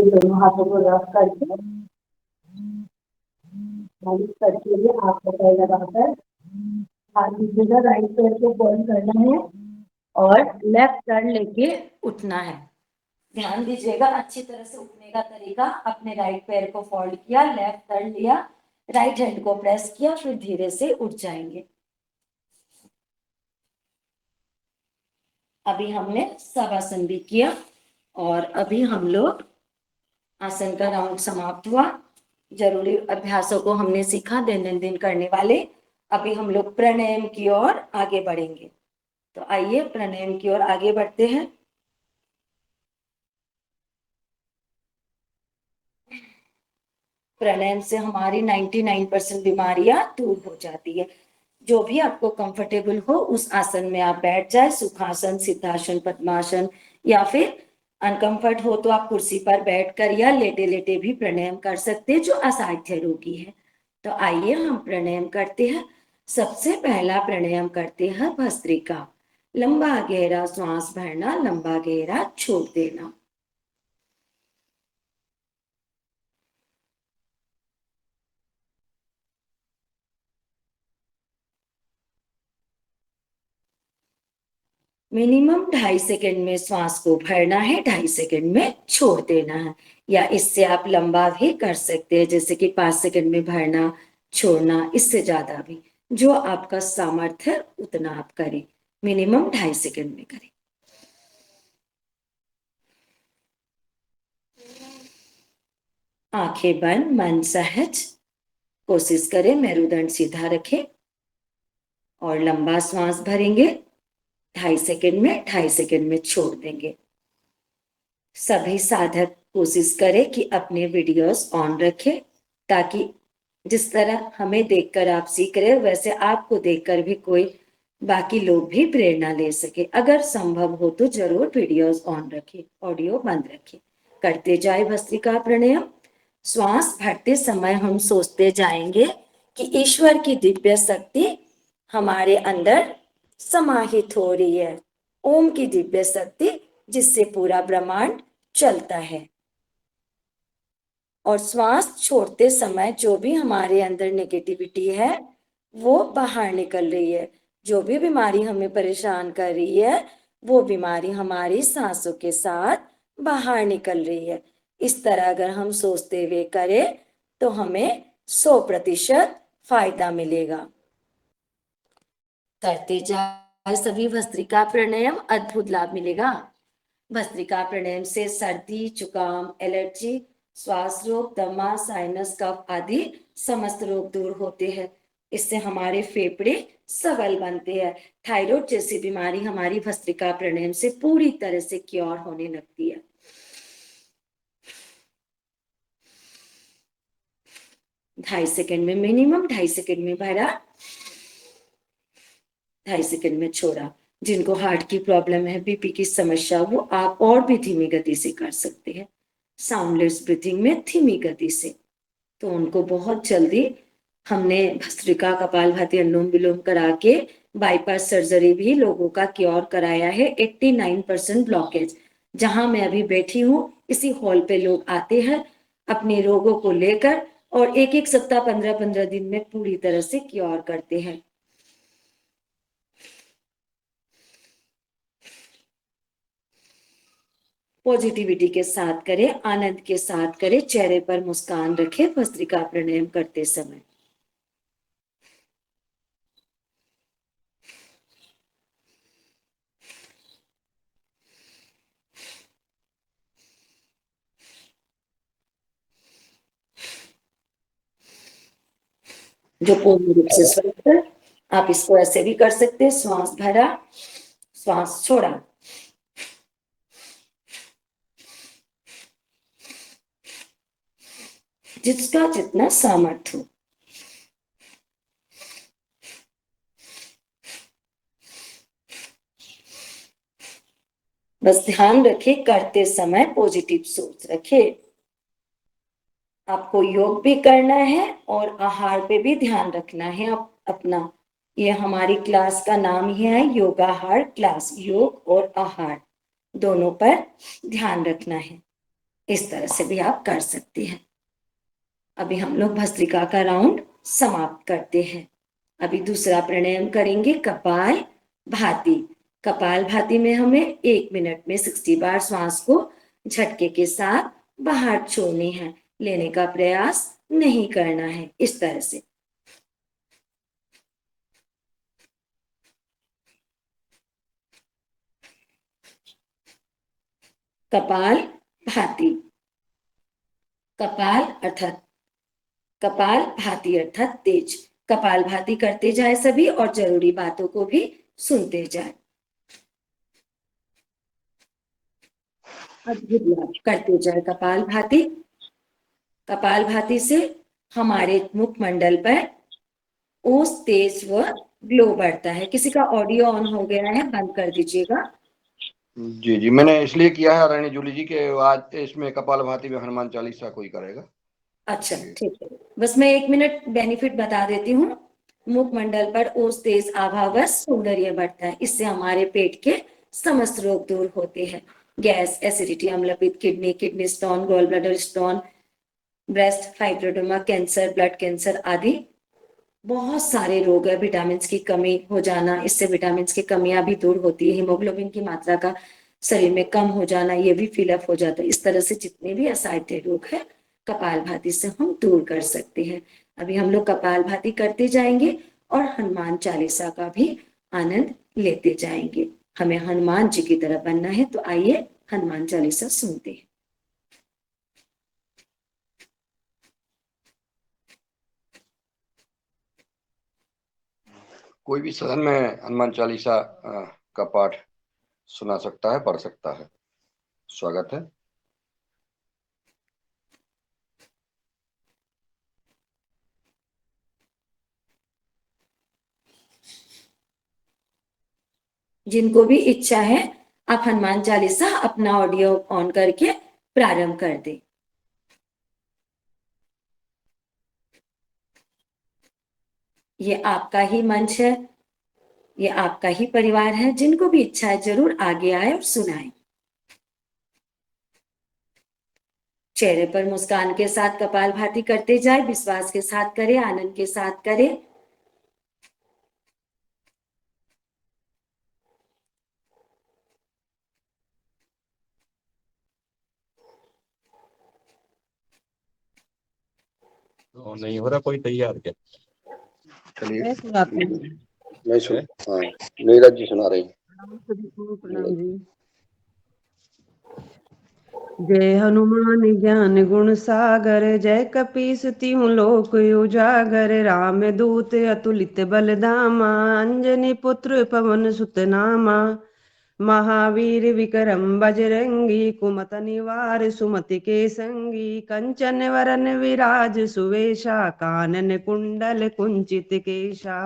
दोनों हाथों को रख करके मालिश करके लिए आपको पैर लगाकर हाथ दीजिएगा। राइट पैर को बर्न करना है और लेफ्ट टर्न लेके उठना है। ध्यान दीजिएगा अच्छी तरह से उठने का तरीका। अपने राइट पैर को फोल्ड किया, लेफ्ट टर्न लिया, राइट हैंड को प्रेस किया, फिर धीरे से उठ जाएंगे। अभी हमने शवासन भी किया और अभी हम लोग आसन का राउंड समाप्त हुआ। जरूरी अभ्यासों को हमने सीखा, दैनंदिन करने वाले। अभी हम लोग प्राणायाम की ओर आगे बढ़ेंगे। तो आइए प्राणायाम की ओर आगे बढ़ते हैं। प्राणायाम से हमारी 99% बीमारियां दूर हो जाती है। जो भी आपको कंफर्टेबल हो उस आसन में आप बैठ जाए, सुखासन, सिद्धासन, पद्मासन, या फिर अनकंफर्ट हो तो आप कुर्सी पर बैठकर या लेटे लेटे भी प्राणायाम कर सकते हैं, जो असाध्य रोगी है। तो आइए हम प्राणायाम करते हैं। सबसे पहला प्राणायाम करते हैं भस्त्रिका। लंबा गहरा श्वास भरना, लंबा गहरा छोड़ देना। मिनिमम 2.5 सेकंड में श्वास को भरना है, 2.5 सेकंड में छोड़ देना है, या इससे आप लंबा भी कर सकते हैं, जैसे कि 5 सेकंड में भरना, छोड़ना, इससे ज्यादा भी जो आपका सामर्थ्य है उतना आप करें। मिनिमम 2.5 सेकंड में करें। आंखें बंद, मन सहज, कोशिश करें मेरुदंड सीधा रखें और लंबा श्वास भरेंगे 2.5 सेकंड में, 2.5 सेकंड में छोड़ देंगे। सभी साधक कोशिश करें कि अपने वीडियोस ऑन रखें, ताकि जिस तरह हमें देखकर आप सीख रहे हो वैसे आपको देखकर भी कोई बाकी लोग भी प्रेरणा ले सके। अगर संभव हो तो जरूर वीडियोस ऑन रखें, ऑडियो बंद रखें। करते जाए भस्त्रिका प्राणायाम। श्वास भरते समय हम सोचते जाएंगे कि ईश्वर की दिव्य शक्ति हमारे अंदर समाहित हो रही है। ओम की दिव्य शक्ति जिससे पूरा ब्रह्मांड चलता है। और श्वास छोड़ते समय जो भी हमारे अंदर नेगेटिविटी है वो बाहर निकल रही है। जो भी बीमारी हमें परेशान कर रही है वो बीमारी हमारी सांसों के साथ बाहर निकल रही है। इस तरह अगर हम सोचते हुए करें तो हमें 100% फायदा मिलेगा। करते जाए सभी भस्त्रिका प्राणायाम, अद्भुत लाभ मिलेगा। भस्त्रिका प्राणायाम से सर्दी, जुकाम, एलर्जी, श्वास रोग, दमा, साइनस, कफ आदि समस्त रोग दूर होते हैं। इससे हमारे फेफड़े सबल बनते हैं। थायराइड जैसी बीमारी हमारी भस्त्रिका प्राणायाम से पूरी तरह से क्योर होने लगती है। ढाई सेकंड में मिनिमम, 2.5 सेकंड में भरा, 2.5 सेकंड में छोड़ा। जिनको हार्ट की प्रॉब्लम है, बीपी की समस्या, वो आप और भी धीमी गति से कर सकते हैं, साउंडलेस ब्रीथिंग में धीमी गति से। तो उनको बहुत जल्दी हमने भस्त्रिका, कपालभाति, अनुलोम विलोम करा के बाईपास सर्जरी भी लोगों का क्योर कराया है। 89% ब्लॉकेज। जहां मैं अभी बैठी हूँ इसी हॉल पे लोग आते हैं अपने रोगों को लेकर और एक सप्ताह 15-15 दिन में पूरी तरह से क्योर करते हैं। पॉजिटिविटी के साथ करें, आनंद के साथ करें, चेहरे पर मुस्कान रखें भस्त्रिका प्राणायाम करते समय। जो पूर्ण रूप से स्वस्थ है, आप इसको ऐसे भी कर सकते हैं। श्वास भरा, श्वास छोड़ा। जिसका जितना सामर्थ्य हो। बस ध्यान रखें करते समय पॉजिटिव सोच रखें। आपको योग भी करना है और आहार पे भी ध्यान रखना है अपना। ये हमारी क्लास का नाम ही है योगाहार क्लास। योग और आहार दोनों पर ध्यान रखना है। इस तरह से भी आप कर सकते हैं। अभी हम लोग भस्त्रिका का राउंड समाप्त करते हैं। अभी दूसरा प्राणायाम करेंगे कपाल भाती। कपाल भाती में हमें 1 मिनट में 60 बार श्वास को झटके के साथ बाहर छोड़नी है। लेने का प्रयास नहीं करना है। इस तरह से कपाल भाती। कपाल अर्थात कपाल भाती अर्थात तेज। कपाल भाती करते जाए सभी और जरूरी बातों को भी सुनते जाए। अद्भुत लाभ करते जाए कपाल भाती। कपाल भाती से हमारे मुखमंडल पर ओस तेज व ग्लो बढ़ता है। किसी का ऑडियो ऑन हो गया है, बंद कर दीजिएगा।
जी जी, मैंने इसलिए किया है रानी जूली जी के आज इसमें कपालभाति में हनुमान चालीसा कोई करेगा।
अच्छा ठीक है, बस मैं 1 मिनट बेनिफिट बता देती हूँ। मुखमंडल पर ओस तेज आभा व सौंदर्य बढ़ता है। इससे हमारे पेट के समस्त रोग दूर होते हैं। गैस, एसिडिटी, अम्लपित्त, kidney stone, gall bladder stone, breast fibroadenoma, cancer, blood cancer आदि बहुत सारे रोग है। विटामिन की कमी हो जाना, इससे विटामिन की कमियां भी दूर होती है। हीमोग्लोबिन की मात्रा का शरीर में कम हो जाना, ये भी फिलअप हो जाता है। इस तरह से जितने भी असाध्य रोग है कपालभाति से हम दूर कर सकते हैं। अभी हम लोग कपालभाति करते जाएंगे और हनुमान चालीसा का भी आनंद लेते जाएंगे। हमें हनुमान जी की तरह बनना है, तो आइए हनुमान चालीसा सुनते हैं।
कोई भी सदन में हनुमान चालीसा का पाठ सुना सकता है, पढ़ सकता है। स्वागत है।
जिनको भी इच्छा है आप हनुमान चालीसा अपना ऑडियो ऑन करके प्रारंभ कर दें। ये आपका ही मंच है, ये आपका ही परिवार है। जिनको भी इच्छा है जरूर आगे आए और सुनाए। चेहरे पर मुस्कान के साथ कपालभाति करते जाए, विश्वास के साथ करे, आनंद के साथ करे।
तो नहीं हो रहा कोई तैयार क्या?
चलिए
मैं सुनाती हूँ।
मैं सुन हाँ नीरज जी सुना रही हैं।
सभी को प्रणाम जी। जय हनुमान ज्ञान गुण सागर, जय कपीस तिहुँ लोक उजागर, राम दूत अतुलित बल धामा, अंजनी पुत्र पवन सुत नामा, महावीर विक्रम बजरंगी, कुमति निवार सुमति के संगी, कंचन वरन विराज सुवेशा, कानन कुंडल कुंचित केशा,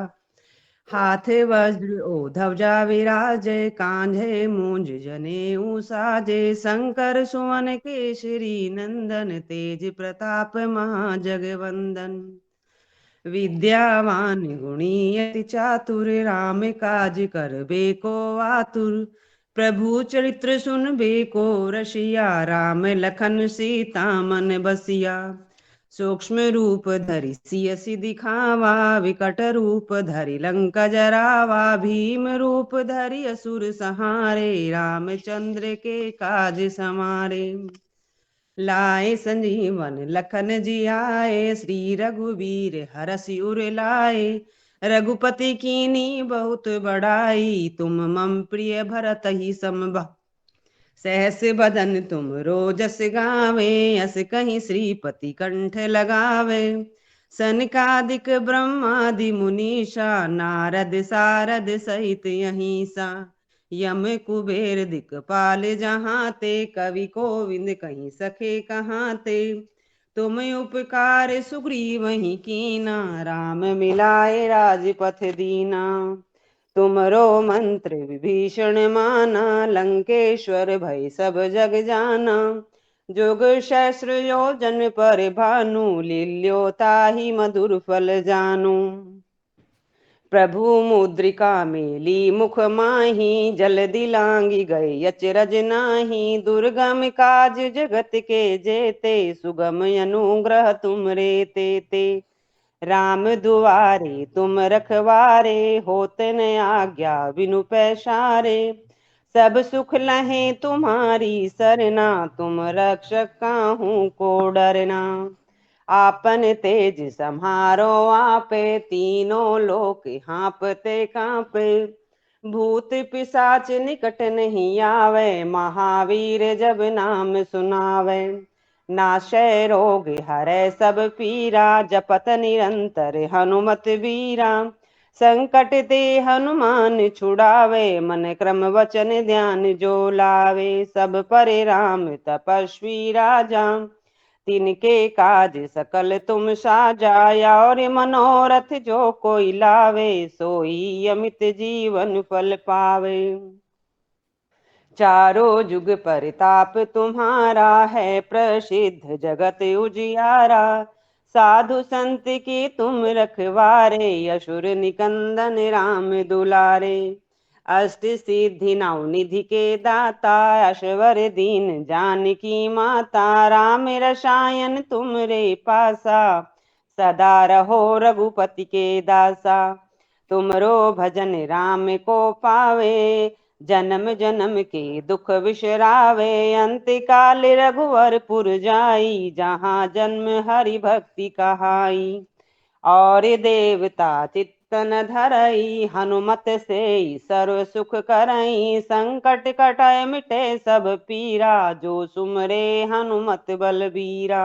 हाथ वज्र ओ ध्वजा विराजय, कांधे मूंज जनेऊ साजे, शंकर सुवन केसरी नंदन, तेज प्रताप महाजगवंदन, विद्यावान गुणी अति चातुर, राम काज करबे को आतुर, प्रभु चरित्र सुनबे को रसिया, राम लखन सीता मन बसिया, सूक्ष्म रूप धरि सियसि दिखावा, विकट रूप धरि लंका जरावा, भीम रूप धरि असुर संहारे, रामचंद्र के काज समारे, लाए संजीवन लखन जियाए, श्री रघुवीर हरषि उर लाए, रघुपति कीनी बहुत बड़ाई, तुम मम प्रिय भरत ही सम सहस बदन तुम रोजस गावे, अस कहीं श्रीपति कंठ लगावे, सनकादिक ब्रह्मादि मुनीषा, नारद सारद सहित अहिंसा, यम कुबेर दिक्पाल जहाँ ते, कवि कोविंद कहीं सखे कहाँ ते, तुम उपकार सुग्रीवहि कीना, राम मिलाए राजपथ दीना, तुमरो मंत्र विभीषण माना, लंकेश्वर भय सब जग जाना, जुग सहस्र योजन पर भानु, लील्यो ताहि मधुर फल जानु, प्रभु मुद्रिका मेली मुख माही, जल दिलांगी गए अचरज नाही, दुर्गम काज जगत के जेते, सुगम अनुग्रह तुम रे ते, राम दुआरे तुम रखवारे, होते न आज्ञा बिनु पैसारे, सब सुख लहे तुम्हारी सरना, तुम रक्षक काहू को डरना, आपन तेज सम्हारो आपे, तीनों लोक हाँपते कांपे, भूत पिशाच निकट नहीं आवे, महावीर जब नाम सुनावे, नाशय रोग हरै सब पीरा, जपत निरंतर हनुमत वीरा, संकट ते हनुमान छुड़ावे, मन क्रम वचन ध्यान जो लावे, सब पर राम तपस्वी राजा, तिनके काज सकल तुम साजा, और मनोरथ जो कोई लावे, सोई अमित जीवन फल पावे, चारों जुग परिताप तुम्हारा है, प्रसिद्ध जगत उजियारा, साधु संत की तुम रखवारे, असुर निकंदन राम दुलारे, अष्ट सिद्धि नौ निधि के दाता, अश्वर दीन जानकी माता, राम रसायन तुम रे पासा, सदा रहो रघुपति के दासा, तुमरो भजन राम को पावे, जन्म जन्म के दुख विसरावे, अंत काल रघुवर पुर जाई, जहाँ जन्म हरि भक्ति कहाई, और देवता चित्तन धरई, हनुमत से सर्व सुख करई, संकट कटाए मिटे सब पीरा, जो सुमरे हनुमत बलबीरा,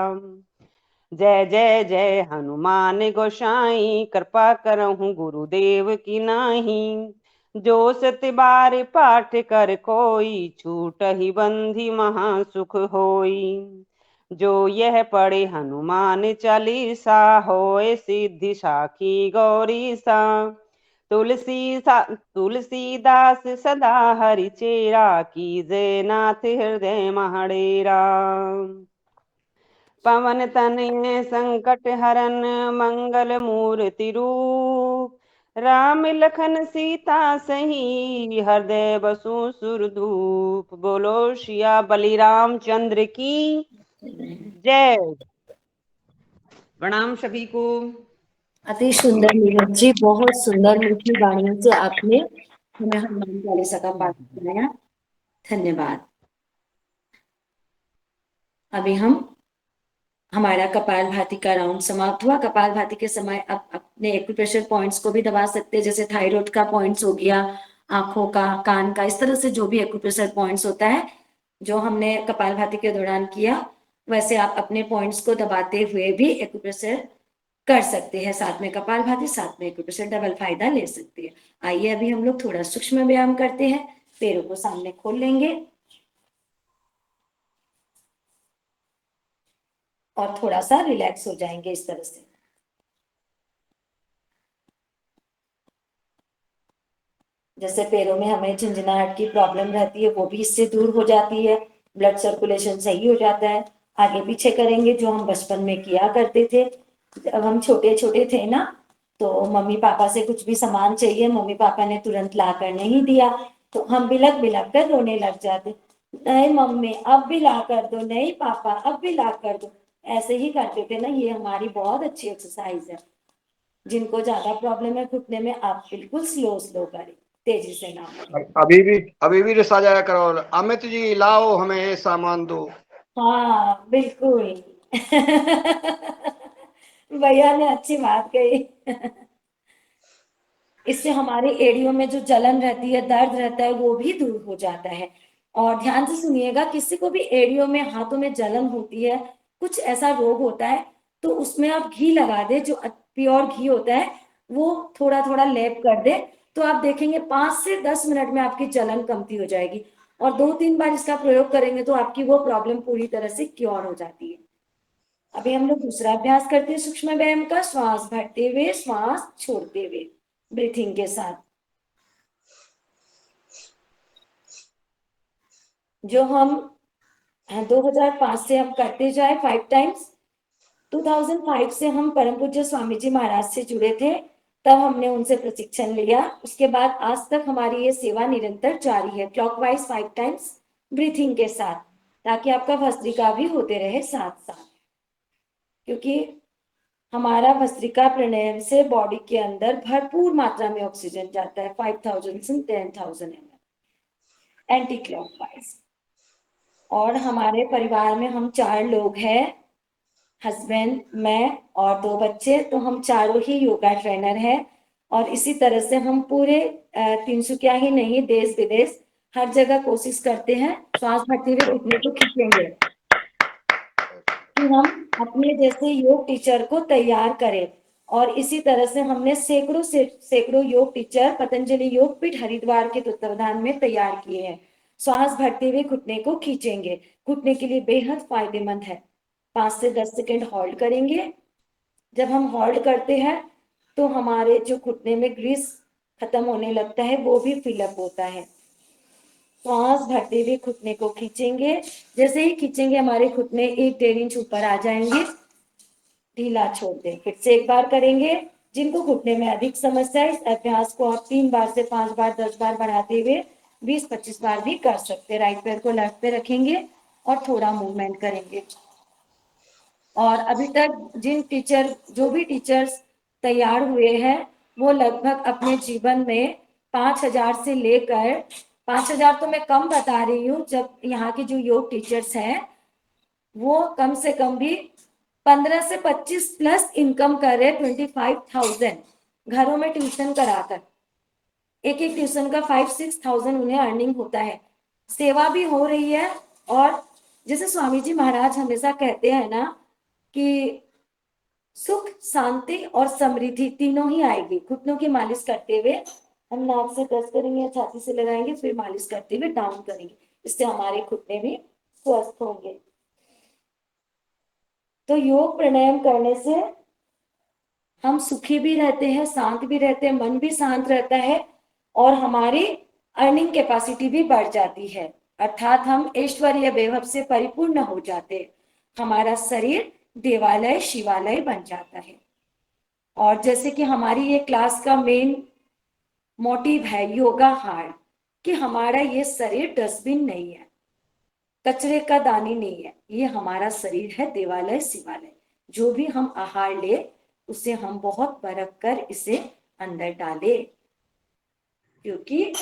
जय जय जय हनुमान गोसाई, कृपा करहु गुरुदेव की नाही, जो सत बार पाठ कर कोई, छूट ही बंधी महा सुख होई, जो यह पढ़े हनुमान चालीसा, होए सिद्धि साखी गौरी सा, तुलसीदास सदा हरि चेरा, कीजे नाथ हृदय महडेरा, पवन तनय संकट हरन मंगल मूर्ति रूप। राम लखन सीता सही हृदय बसु सुरधूप। बोलो सिया बलिराम चंद्र की जय। प्रणाम सभी को।
अति सुंदर नीरज जी, बहुत सुंदर मीठी वाणियों से आपने हमें हनुमान चालीसा का पाठ सुनाया। धन्यवाद। अभी हमारा कपालभाति का राउंड समाप्त हुआ। कपालभाति के समय आप अपने एक्यूप्रेशर पॉइंट्स को भी दबा सकते हैं, जैसे थायराइड का पॉइंट्स हो गया, आंखों का, कान का, इस तरह से जो भी एक्यूप्रेशर पॉइंट्स होता है जो हमने कपालभाति के दौरान किया, वैसे आप अपने पॉइंट्स को दबाते हुए भी एक्यूप्रेशर कर सकते हैं। साथ में कपालभाति, साथ में एक्यूप्रेशर, डबल फायदा ले सकते हैं। आइए अभी हम लोग थोड़ा सूक्ष्म व्यायाम करते हैं। पैरों को सामने खोल लेंगे और थोड़ा सा रिलैक्स हो जाएंगे इस तरह से। जैसे पैरों में हमें झंझनाहट की प्रॉब्लम रहती है, वो भी इससे दूर हो जाती है, ब्लड सर्कुलेशन सही हो जाता है। आगे पीछे करेंगे, जो हम बचपन में किया करते थे। जब हम छोटे छोटे थे ना, तो मम्मी पापा से कुछ भी सामान चाहिए, मम्मी पापा ने तुरंत ला कर नहीं दिया, तो हम बिलक बिलक कर रोने लग जाते, नहीं मम्मी अब भी ला कर दो, नहीं पापा अब भी ला कर दो। ऐसे ही करते थे ना। ये हमारी बहुत अच्छी एक्सरसाइज है। जिनको ज्यादा प्रॉब्लम है घुटने में, आप बिल्कुल स्लो स्लो करें, तेजी से ना करें।
अभी भी रिसा जाया करो, अमित जी लाओ हमें ये सामान दो।
हाँ बिल्कुल। भैया ने अच्छी बात कही। इससे हमारे एड़ियों में जो जलन रहती है, दर्द रहता है, वो भी दूर हो जाता है। और ध्यान से सुनिएगा, किसी को भी एड़ियों में, हाथों में जलन होती है, कुछ ऐसा रोग होता है, तो उसमें आप घी लगा दे, जो प्योर घी होता है, वो थोड़ा थोड़ा लेप कर दे, तो आप देखेंगे 5 से 10 मिनट में आपकी जलन कमती हो जाएगी। और 2-3 बार इसका प्रयोग करेंगे तो आपकी वो प्रॉब्लम पूरी तरह से क्योर हो जाती है। अभी हम लोग दूसरा अभ्यास करते हैं सूक्ष्म व्यायाम का। श्वास भरते हुए, श्वास छोड़ते हुए, ब्रीथिंग के साथ। जो हम 2005 से हम करते जाए 5 टाइम्स। 2005 से हम परम पूज्य स्वामी जी महाराज से जुड़े थे, तब हमने उनसे प्रशिक्षण लिया। उसके बाद आज तक हमारी ये सेवा निरंतर जारी है, क्लॉकवाइज 5 टाइम्स ब्रीथिंग के साथ, ताकि आपका भस्त्रिका भी होते रहे साथ साथ। क्योंकि हमारा भस्त्रिका प्राणायाम से बॉडी के अंदर भरपूर मात्रा में ऑक्सीजन जाता है, 5000 से 10,000 ml एंटी क्लॉकवाइज। और हमारे परिवार में हम 4 लोग हैं, हस्बैंड, मैं और 2 बच्चे, तो हम चारों ही योगा ट्रेनर हैं। और इसी तरह से हम पूरे तिनसुकिया ही नहीं, देश विदेश हर जगह कोशिश करते हैं श्वास भरते हुए घुटने को खींचेंगे कि हम अपने जैसे योग टीचर को तैयार करें। और इसी तरह से हमने सैकड़ों योग टीचर पतंजलि योग पीठ हरिद्वार के तत्वावधान में तैयार किए हैं। श्वास भरते हुए घुटने को खींचेंगे, घुटने के लिए बेहद फायदेमंद है। 5 से 10 सेकेंड होल्ड करेंगे। जब हम होल्ड करते हैं तो हमारे जो घुटने में ग्रीस खत्म होने लगता है, वो भी फिलअप होता है। श्वास भरते हुए घुटने को खींचेंगे। जैसे ही खींचेंगे हमारे घुटने 1-1.5 इंच ऊपर आ जाएंगे, ढीला छोड़ दें। फिर से एक बार करेंगे। जिनको घुटने में अधिक समस्या है, इस अभ्यास को आप 3 बार से 5 बार 10 बार बढ़ाते हुए 20-25 बार भी कर सकते हैं। राइट पैर को लेफ्ट पे रखेंगे और थोड़ा मूवमेंट करेंगे। और अभी तक जो भी टीचर्स तैयार हुए हैं, वो लगभग अपने जीवन में 5,000 से लेकर 5,000 तो मैं कम बता रही हूँ, जब यहाँ के जो योग टीचर्स हैं वो कम से कम भी 15 से 25 प्लस इनकम कर रहे, 25,000 घरों में ट्यूशन कराकर। एक ट्यूशन का 5-6,000 उन्हें अर्निंग होता है। सेवा भी हो रही है। और जैसे स्वामी जी महाराज हमेशा कहते हैं ना कि सुख, शांति और समृद्धि तीनों ही आएगी। घुटनों की मालिश करते हुए हम नाक से प्रेस करेंगे, छाती से लगाएंगे, फिर मालिश करते हुए डाउन करेंगे। इससे हमारे घुटने भी स्वस्थ होंगे। तो योग प्राणायाम करने से हम सुखी भी रहते हैं, शांत भी रहते हैं, मन भी शांत रहता है और हमारी अर्निंग कैपेसिटी भी बढ़ जाती है, अर्थात हम ऐश्वर्य वैभव से परिपूर्ण हो जाते हैं। हमारा शरीर देवालय शिवालय बन जाता है। और जैसे कि हमारी ये क्लास का मेन मोटिव है योगा हार्ट, कि हमारा ये शरीर डस्टबिन नहीं है, कचरे का दानी नहीं है, ये हमारा शरीर है देवालय शिवालय। जो भी हम आहार ले उसे हम बहुत परख कर इसे अंदर डाले, क्योंकि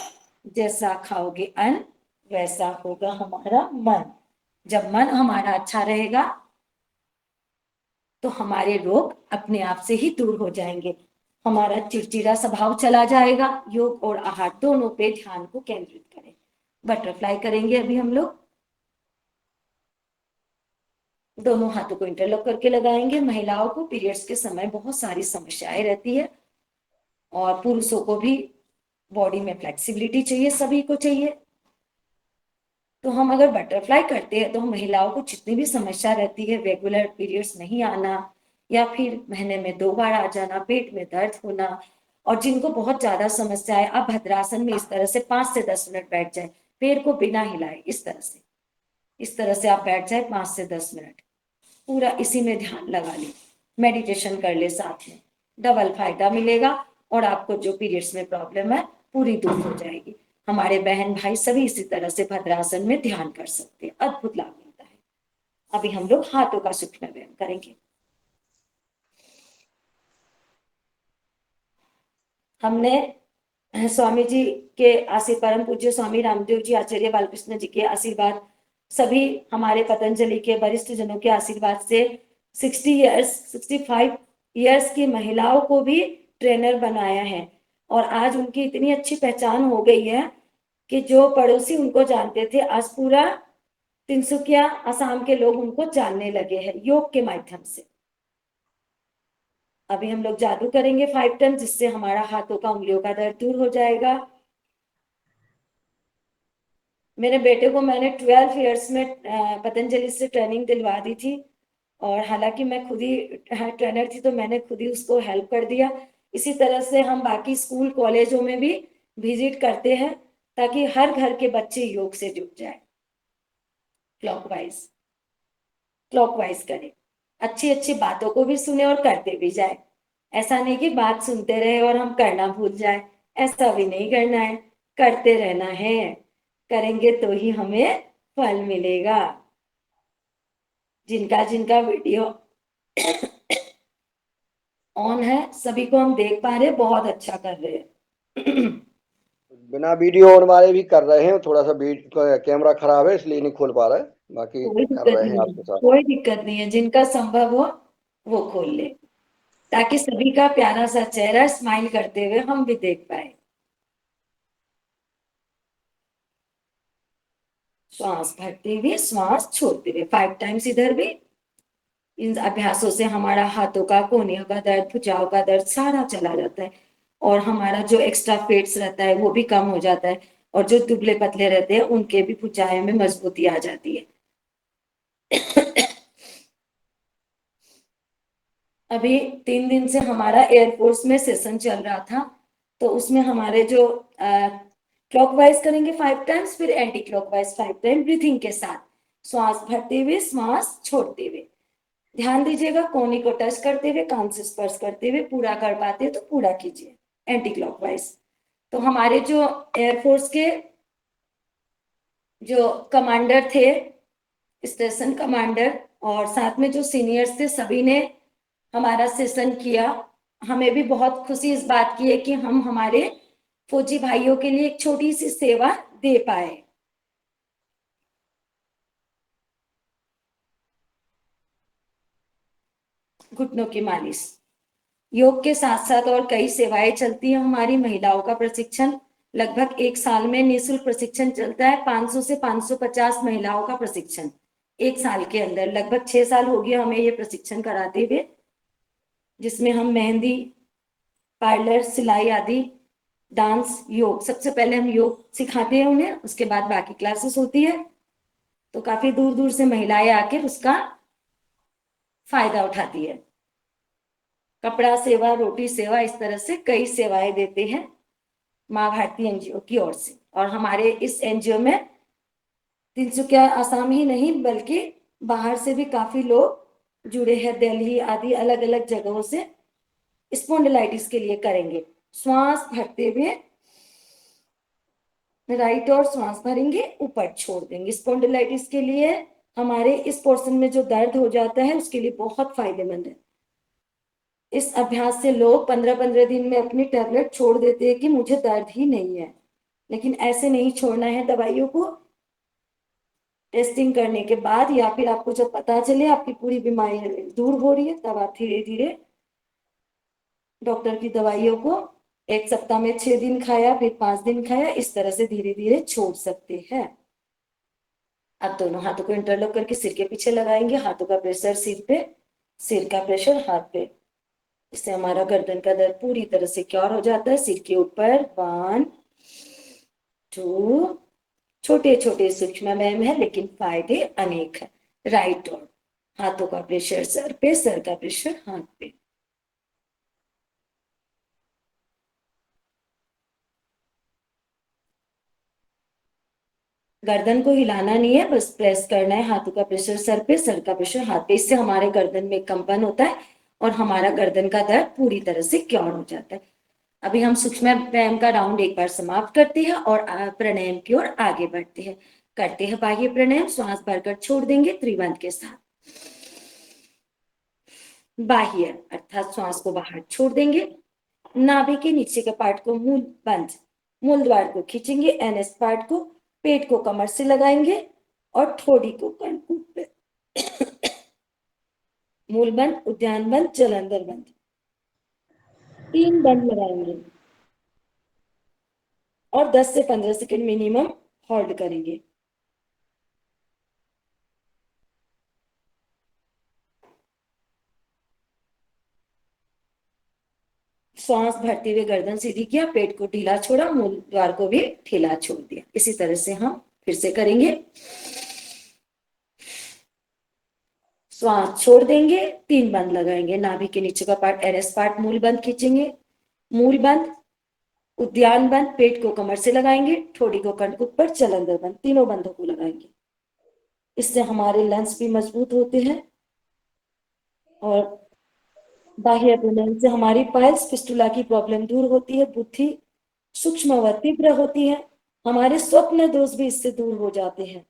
जैसा खाओगे अन्न वैसा होगा हमारा मन। जब मन हमारा अच्छा रहेगा तो हमारे रोग अपने आप से ही दूर हो जाएंगे, हमारा चिड़चिड़ा स्वभाव चला जाएगा। योग और आहार दोनों पे ध्यान को केंद्रित करें। बटरफ्लाई करेंगे अभी हम लोग। दोनों हाथों को इंटरलॉक करके लगाएंगे। महिलाओं को पीरियड्स के समय बहुत सारी समस्याएं रहती है और पुरुषों को भी बॉडी में फ्लेक्सिबिलिटी चाहिए, सभी को चाहिए। तो हम अगर बटरफ्लाई करते हैं तो हम महिलाओं को जितनी भी समस्या रहती है, रेगुलर पीरियड्स नहीं आना या फिर महीने में 2 बार आ जाना, पेट में दर्द होना, और जिनको बहुत ज्यादा समस्या है, आप भद्रासन में इस तरह से 5 से 10 मिनट बैठ जाए, पैर को बिना हिलाए, इस तरह से आप बैठ जाए 5 से 10 मिनट, पूरा इसी में ध्यान लगा ले, मेडिटेशन कर ले, साथ में डबल फायदा मिलेगा और आपको जो पीरियड्स में प्रॉब्लम है पूरी दूर हो जाएगी। हमारे बहन भाई सभी इसी तरह से भद्रासन में ध्यान कर सकते हैं, अद्भुत लाभ मिलता है। अभी हम लोग हाथों का सूक्ष्म व्यायाम करेंगे। हमने स्वामी जी के आशीर्वाद, परम पूज्य स्वामी रामदेव जी आचार्य बालकृष्ण जी के आशीर्वाद, सभी हमारे पतंजलि के वरिष्ठ जनों के आशीर्वाद से 65 इयर्स की महिलाओं को भी ट्रेनर बनाया है। और आज उनकी इतनी अच्छी पहचान हो गई है कि जो पड़ोसी उनको जानते थे, आज पूरा तिनसुकिया असम के लोग उनको जानने लगे हैं योग के माध्यम से। अभी हम लोग जादू करेंगे 5 टाइम, जिससे हमारा हाथों का उंगलियों का दर्द दूर हो जाएगा। मेरे बेटे को मैंने 12 इयर्स में पतंजलि से ट्रेनिंग दिलवा दी थी, और हालांकि मैं खुद ही ट्रेनर थी तो मैंने खुद ही उसको हेल्प कर दिया। इसी तरह से हम बाकी स्कूल कॉलेजों में भी विजिट करते हैं ताकि हर घर के बच्चे योग से जुड़ जाए। क्लॉकवाइज करें, अच्छी अच्छी बातों को भी सुने और करते भी जाए। ऐसा नहीं कि बात सुनते रहे और हम करना भूल जाए, ऐसा भी नहीं करना है, करते रहना है। करेंगे तो ही हमें फल मिलेगा। जिनका जिनका वीडियो ऑन है सभी को हम देख पा रहे हैं, बहुत अच्छा कर रहे हैं।
बिना वीडियो ऑन वाले भी कर रहे हैं, थोड़ा सा कैमरा खराब है इसलिए नहीं खोल पा रहे, बाकी
कोई
कर
दिक्कत
रहे हैं
नहीं,
आपके साथ।
कोई दिक्कत नहीं है, जिनका संभव हो वो खोल ले, ताकि सभी का प्यारा सा चेहरा स्माइल करते हुए हम भी देख पाए। श्वास भरते हुए श्वास छोड़ते हुए 5 टाइम्स इधर भी। इन अभ्यासों से हमारा हाथों का, कोहनियों का दर्द, भुजाओं का दर्द सारा चला जाता है, और हमारा जो एक्स्ट्रा फैट्स रहता है वो भी कम हो जाता है, और जो दुबले पतले रहते हैं उनके भी भुजाओं में मजबूती आ जाती है। अभी 3 दिन से हमारा एयरफोर्स में सेशन चल रहा था, तो उसमें हमारे जो क्लॉकवाइज करेंगे 5 टाइम्स, फिर एंटी क्लॉकवाइज 5 टाइम ब्रीथिंग के साथ, श्वास भरते हुए श्वास छोड़ते हुए। ध्यान दीजिएगा, कोहनी को टच करते हुए, कान से स्पर्श करते हुए, पूरा कर पाते तो पूरा कीजिए एंटी क्लॉकवाइज। तो हमारे जो एयरफोर्स के जो कमांडर थे, स्टेशन कमांडर, और साथ में जो सीनियर्स थे, सभी ने हमारा सेशन किया। हमें भी बहुत खुशी इस बात की है कि हम हमारे फौजी भाइयों के लिए एक छोटी सी सेवा दे पाए। घुटनों की मालिश, योग के साथ साथ और कई सेवाएं चलती हैं हमारी। महिलाओं का प्रशिक्षण लगभग 1 साल में निःशुल्क प्रशिक्षण चलता है। 500 से 550 महिलाओं का प्रशिक्षण 1 साल के अंदर। लगभग 6 साल हो गया हमें ये प्रशिक्षण कराते हुए, जिसमें हम मेहंदी, पार्लर, सिलाई आदि, डांस, योग, सबसे पहले हम योग सिखाते हैं उन्हें, उसके बाद बाकी क्लासेस होती है। तो काफी दूर दूर से महिलाएं आकर उसका फायदा उठाती है। कपड़ा सेवा, रोटी सेवा, इस तरह से कई सेवाएं देते हैं माँ भारती एनजीओ की ओर से। और हमारे इस एनजीओ में तिनसुकिया असम ही नहीं बल्कि बाहर से भी काफी लोग जुड़े हैं, दिल्ली आदि अलग अलग जगहों से स्पॉन्डिलाइटिस के लिए करेंगे। श्वास भरते हुए राइट और श्वास भरेंगे, ऊपर छोड़ देंगे। स्पॉन्डिलाइटिस के लिए हमारे इस पोर्शन में जो दर्द हो जाता है उसके लिए बहुत फायदेमंद है। इस अभ्यास से लोग 15-15 दिन में अपनी टैबलेट छोड़ देते हैं कि मुझे दर्द ही नहीं है, लेकिन ऐसे नहीं छोड़ना है दवाइयों को। टेस्टिंग करने के बाद या फिर आपको जब पता चले आपकी पूरी बीमारी दूर हो रही है, तब आप धीरे धीरे डॉक्टर की दवाइयों को 1 सप्ताह में 6 दिन खाया, फिर 5 दिन खाया, इस तरह से धीरे धीरे छोड़ सकते हैं। अब दोनों हाथों को इंटरलॉक करके सिर के पीछे लगाएंगे, हाथों का प्रेशर सिर पे, सिर का प्रेशर हाथ पे। इससे हमारा गर्दन का दर्द पूरी तरह से क्योर हो जाता है। सिर के ऊपर 1 2, छोटे छोटे सूक्ष्म व्यायाम है लेकिन फायदे अनेक है। राइट और हाथों का प्रेशर सर पे, सर का प्रेशर हाथ पे। गर्दन को हिलाना नहीं है, बस प्रेस करना है। हाथों का प्रेशर सर पे, सर का प्रेशर हाथ पे। इससे हमारे गर्दन में कंपन होता है और हमारा गर्दन का दर्द पूरी तरह से क्योर हो जाता है। अभी हम सूक्ष्म व्यायाम का राउंड एक बार समाप्त करते हैं और प्राणायाम की ओर आगे बढ़ते हैं। करते हैं बाह्य प्राणायाम। श्वास भरकर छोड़ देंगे त्रिबंध के साथ। बाह्य अर्थात श्वास को बाहर छोड़ देंगे। नाभि के नीचे के पार्ट को मूल बंद, मूल द्वार को खींचेंगे। एनएस पार्ट को, पेट को कमर से लगाएंगे और ठोड़ी को कंठकूप पे। मूल बंद, उद्यान बंद, जलंधर बंद, 3 बंद लगाएंगे और 10 से 15 सेकंड मिनिमम होल्ड करेंगे। श्वास भरते हुए गर्दन सीधी किया, पेट को ढीला छोड़ा, मूल द्वार को भी ढीला छोड़ दिया। इसी तरह से हम फिर से करेंगे। श्वास छोड़ देंगे, 3 बंद लगाएंगे। नाभि के नीचे का पार्ट, एनएस पार्ट, मूल बंद खींचेंगे। मूल बंद, उद्यान बंद, पेट को कमर से लगाएंगे, ठोड़ी को कंठकूप पर, जलंधर बंद, तीनों बंदों को लगाएंगे। इससे हमारे लंग्स भी मजबूत होते हैं और बाह्य प्राणायाम से हमारी पाइल्स फिस्टुला की प्रॉब्लम दूर होती है। बुद्धि सूक्ष्म व तीव्र होती है। हमारे स्वप्न दोष भी इससे दूर हो जाते हैं।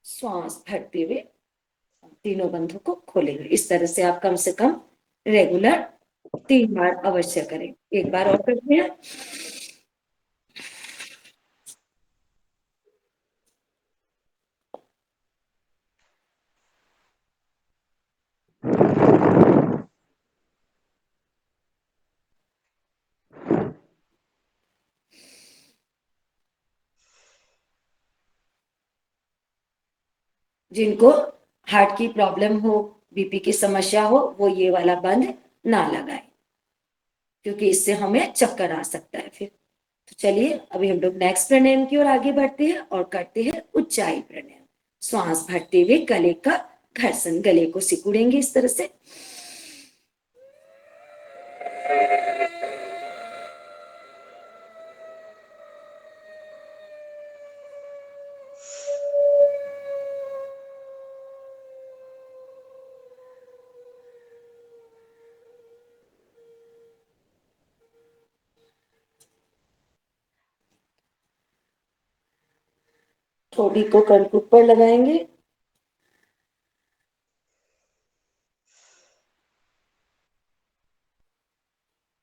श्वास भरते हुए तीनों बंधों को खोलेंगे। इस तरह से आप कम से कम रेगुलर 3 बार अवश्य करें। एक बार और करते हैं। जिनको हार्ट की प्रॉब्लम हो, बीपी की समस्या हो, वो ये वाला बंद ना लगाए, क्योंकि इससे हमें चक्कर आ सकता है फिर। तो चलिए अभी हम लोग नेक्स्ट प्राणायाम की ओर आगे बढ़ते हैं और करते हैं उच्चाई प्राणायाम। श्वास भरते हुए गले का घर्षण, गले को सिकुड़ेंगे इस तरह से। ठोड़ी को कंठकूप पर लगाएंगे।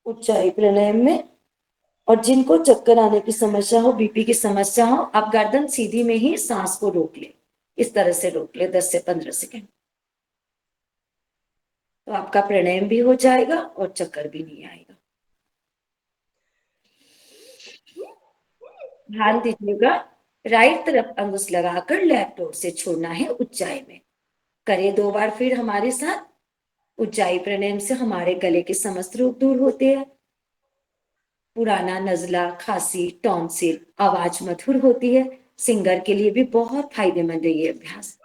उच्चाई प्राणायाम में, और जिनको चक्कर आने की समस्या हो, बीपी की समस्या हो, आप गर्दन सीधी में ही सांस को रोक ले, इस तरह से रोक ले 10 से 15 सेकंड, तो आपका प्राणायाम भी हो जाएगा और चक्कर भी नहीं आएगा। ध्यान दीजिएगा, राइट तरफ अंगुश लगाकर लेफ्ट ओर से छोड़ना है उच्चाई में। करें 2 बार फिर हमारे साथ। उच्चाई प्राणायाम से हमारे गले के समस्त रोग दूर होते हैं। पुराना नजला, खांसी, टॉन्सिल, आवाज मधुर होती है। सिंगर के लिए भी बहुत फायदेमंद है ये अभ्यास।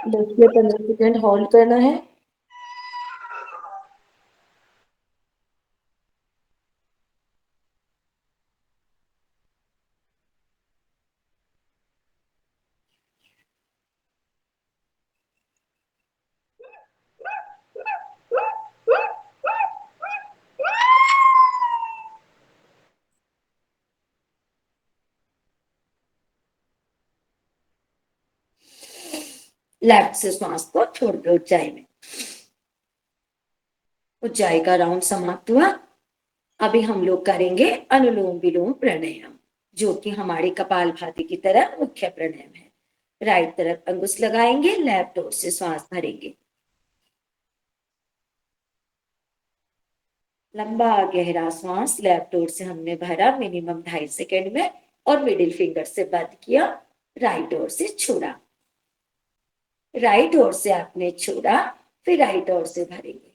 10 से 15 सेकंड होल्ड करना है। लेफ्ट से श्वास को छोड़ दो ऊंचाई में। ऊंचाई का राउंड समाप्त हुआ। अभी हम लोग करेंगे अनुलोम विलोम प्राणायाम, जो कि हमारे कपालभाति की तरह मुख्य प्राणायाम है। राइट तरफ अंगुश लगाएंगे, लेफ्ट ओर से श्वास भरेंगे। लंबा गहरा श्वास लेफ्ट ओर से हमने भरा मिनिमम 2.5 सेकेंड में और मिडिल फिंगर से बंद किया। राइट ओर से छोड़ा, राइट ओर से आपने छोड़ा, फिर राइट ओर से भरेंगे।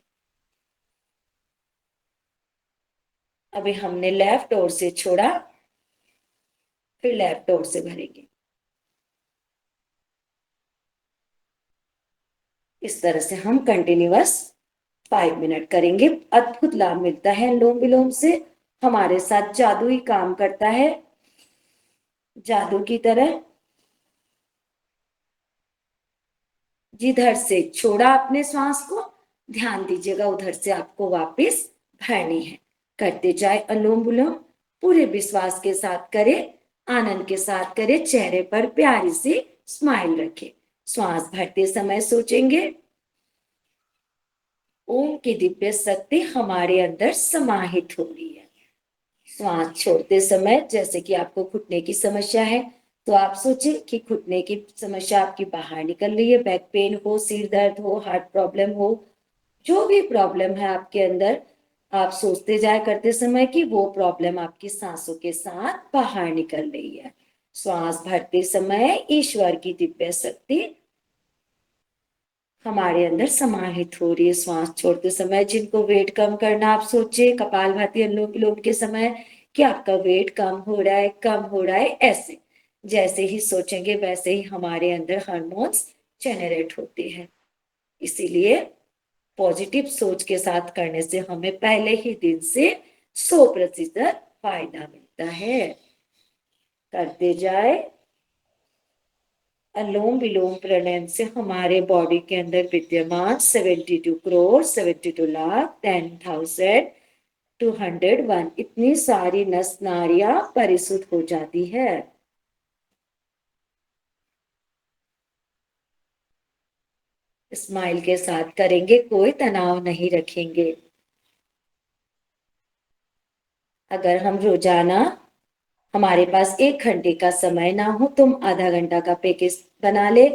अभी हमने लेफ्ट ओर से छोड़ा, फिर लेफ्ट ओर से भरेंगे। इस तरह से हम कंटिन्यूअस 5 मिनट करेंगे। अद्भुत लाभ मिलता है अनुलोम विलोम से, हमारे साथ जादू ही काम करता है, जादू की तरह। जिधर से छोड़ा अपने श्वास को, ध्यान दीजिएगा उधर से आपको वापस भरनी है। करते जाए अनुलोम विलोम, पूरे विश्वास के साथ करें, आनंद के साथ करें, चेहरे पर प्यारी सी स्माइल रखें। श्वास भरते समय सोचेंगे ओम की दिव्य शक्ति हमारे अंदर समाहित हो रही है। श्वास छोड़ते समय जैसे कि आपको घुटने की समस्या है, तो आप सोचें कि घुटने की समस्या आपकी बाहर निकल रही है। बैक पेन हो, सिर दर्द हो, हार्ट प्रॉब्लम हो, जो भी प्रॉब्लम है आपके अंदर, आप सोचते जाए करते समय कि वो प्रॉब्लम आपकी सांसों के साथ बाहर निकल रही है। श्वास भरते समय ईश्वर की दिव्य शक्ति हमारे अंदर समाहित हो रही है। श्वास छोड़ते समय जिनको वेट कम करना, आप सोचिए कपालभाति अनुलोम विलोम के समय कि आपका वेट कम हो रहा है, कम हो रहा है। ऐसे जैसे ही सोचेंगे वैसे ही हमारे अंदर हार्मोन्स जनरेट होते हैं। इसीलिए पॉजिटिव सोच के साथ करने से हमें पहले ही दिन से 100% फायदा मिलता है। करते जाए। अनुलोम विलोम प्राणायाम से हमारे बॉडी के अंदर विद्यमान 72 करोड़ 72 लाख 10,201 इतनी सारी नस नाड़ियां परिशुद्ध हो जाती है। स्माइल के साथ करेंगे, कोई तनाव नहीं रखेंगे। अगर हम रोजाना, हमारे पास 1 घंटे का समय ना हो तो हम आधा घंटा का पैकेज बना ले।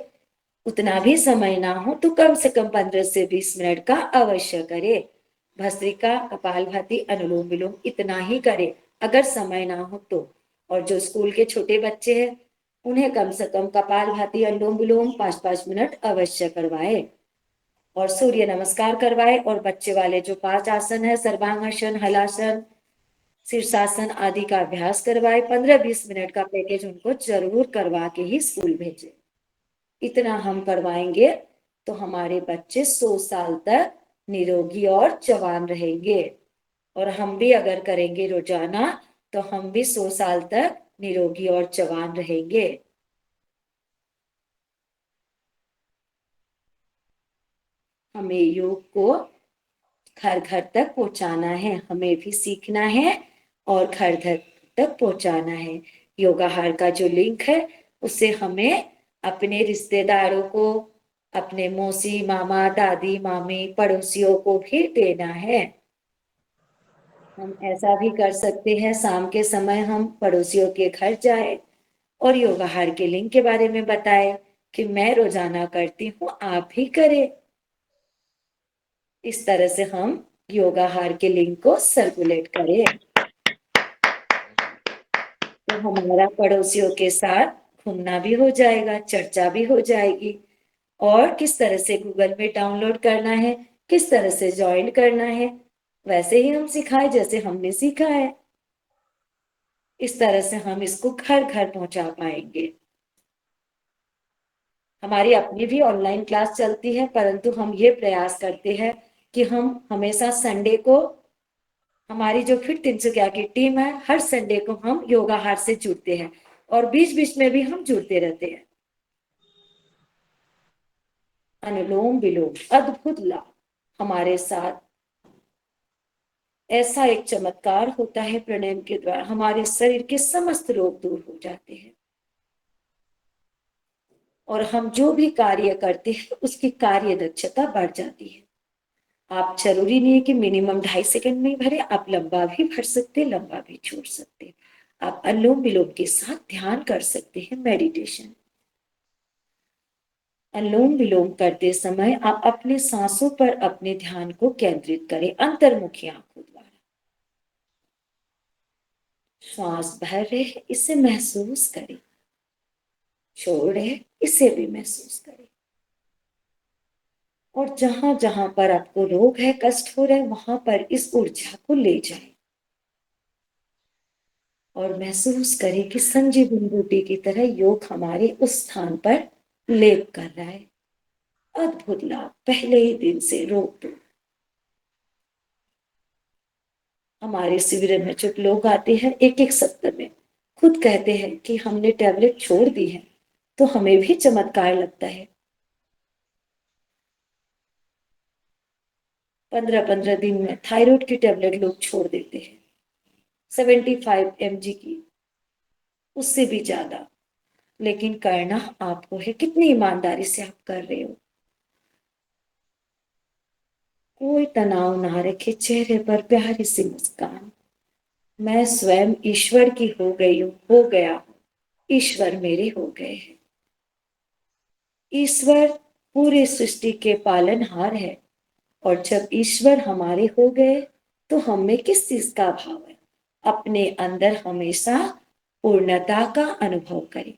उतना भी समय ना हो तो कम से कम 15 से 20 मिनट का अवश्य करे। भस्त्रिका, कपालभाति, अनुलोम विलोम इतना ही करे अगर समय ना हो तो। और जो स्कूल के छोटे बच्चे हैं उन्हें कम से कम कपालभाति, अनुलोम विलोम 5-5 मिनट अवश्य करवाए और सूर्य नमस्कार करवाए। और बच्चे वाले जो 5 आसन है, सर्वांगासन, हलासन, शीर्षासन आदि का अभ्यास करवाए। 15-20 मिनट का पैकेज उनको जरूर करवा के ही स्कूल भेजे। इतना हम करवाएंगे तो हमारे बच्चे 100 साल तक निरोगी और जवान रहेंगे। और हम भी अगर करेंगे रोजाना तो हम भी 100 साल तक निरोगी और जवान रहेंगे। हमें योग को घर घर तक पहुंचाना है, हमें भी सीखना है और घर घर तक पहुंचाना है। योगाहार का जो लिंक है उसे हमें अपने रिश्तेदारों को, अपने मौसी, मामा, दादी, मामी, पड़ोसियों को भी देना है। हम ऐसा भी कर सकते हैं, शाम के समय हम पड़ोसियों के घर जाए और योगाहार के लिंक के बारे में बताए कि मैं रोजाना करती हूँ, आप भी करें। इस तरह से हम योगाहार के लिंक को सर्कुलेट करें तो हमारा पड़ोसियों के साथ घूमना भी हो जाएगा, चर्चा भी हो जाएगी। और किस तरह से गूगल में डाउनलोड करना है, किस तरह से ज्वाइन करना है, वैसे ही हम सिखाए जैसे हमने सीखा है। इस तरह से हम इसको घर घर पहुंचा पाएंगे। हमारी अपनी भी ऑनलाइन क्लास चलती है, परंतु हम ये प्रयास करते हैं कि हम हमेशा संडे को, हमारी जो फिट 311 की टीम है, हर संडे को हम योगा हार से जुड़ते हैं और बीच बीच में भी हम जुड़ते रहते हैं। अनुलोम विलोम अद्भुत लाभ हमारे साथ ऐसा एक चमत्कार होता है, प्राणायाम के द्वारा हमारे शरीर के समस्त रोग दूर हो जाते हैं और हम जो भी कार्य करते हैं उसकी कार्य दक्षता बढ़ जाती है। आप जरूरी नहीं है कि मिनिमम 2.5 सेकंड में ही भरे, आप लंबा भी भर सकते हैं, लंबा भी छोड़ सकते हैं। आप अनुलोम विलोम के साथ ध्यान कर सकते हैं, मेडिटेशन। अनुलोम विलोम करते समय आप अपने सांसों पर अपने ध्यान को केंद्रित करें, अंतर्मुखी आंखों द्वारा। श्वास भर रहे हैं, इसे महसूस करें, छोड़ रहे इसे भी महसूस करें और जहां जहां पर आपको रोग है, कष्ट हो रहा है, वहां पर इस ऊर्जा को ले जाएं और महसूस करें कि संजीवनी बूटी की तरह योग हमारे उस स्थान पर लेप कर रहा है। अद्भुत लाभ पहले ही दिन से रोग दूर। हमारे शिविर में जो लोग आते हैं एक एक सप्ताह में खुद कहते हैं कि हमने टैबलेट छोड़ दी है, तो हमें भी चमत्कार लगता है। 15-15 दिन में थायराइड की टैबलेट लोग छोड़ देते हैं, 75 mg की, उससे भी ज्यादा। लेकिन करना आपको है, कितनी ईमानदारी से आप कर रहे हो। कोई तनाव ना रखे, चेहरे पर प्यारी सी मुस्कान। मैं स्वयं ईश्वर की हो गई हूं, हो गया हूं, ईश्वर मेरे हो गए हैं। ईश्वर पूरी सृष्टि के पालनहार है और जब ईश्वर हमारे हो गए तो हमें किस चीज का अभाव है। अपने अंदर हमेशा पूर्णता का अनुभव करें।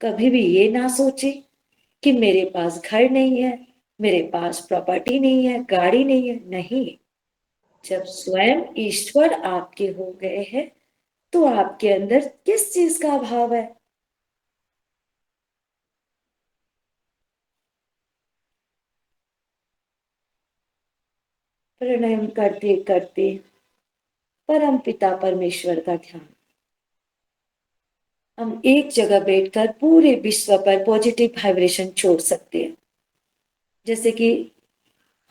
कभी भी ये ना सोचे कि मेरे पास घर नहीं है, मेरे पास प्रॉपर्टी नहीं है, गाड़ी नहीं है। नहीं, जब स्वयं ईश्वर आपके हो गए हैं तो आपके अंदर किस चीज का अभाव है। प्राणायाम करते करते परम पिता परमेश्वर का ध्यान, हम एक जगह बैठकर पूरे विश्व पर पॉजिटिव वाइब्रेशन छोड़ सकते हैं। जैसे कि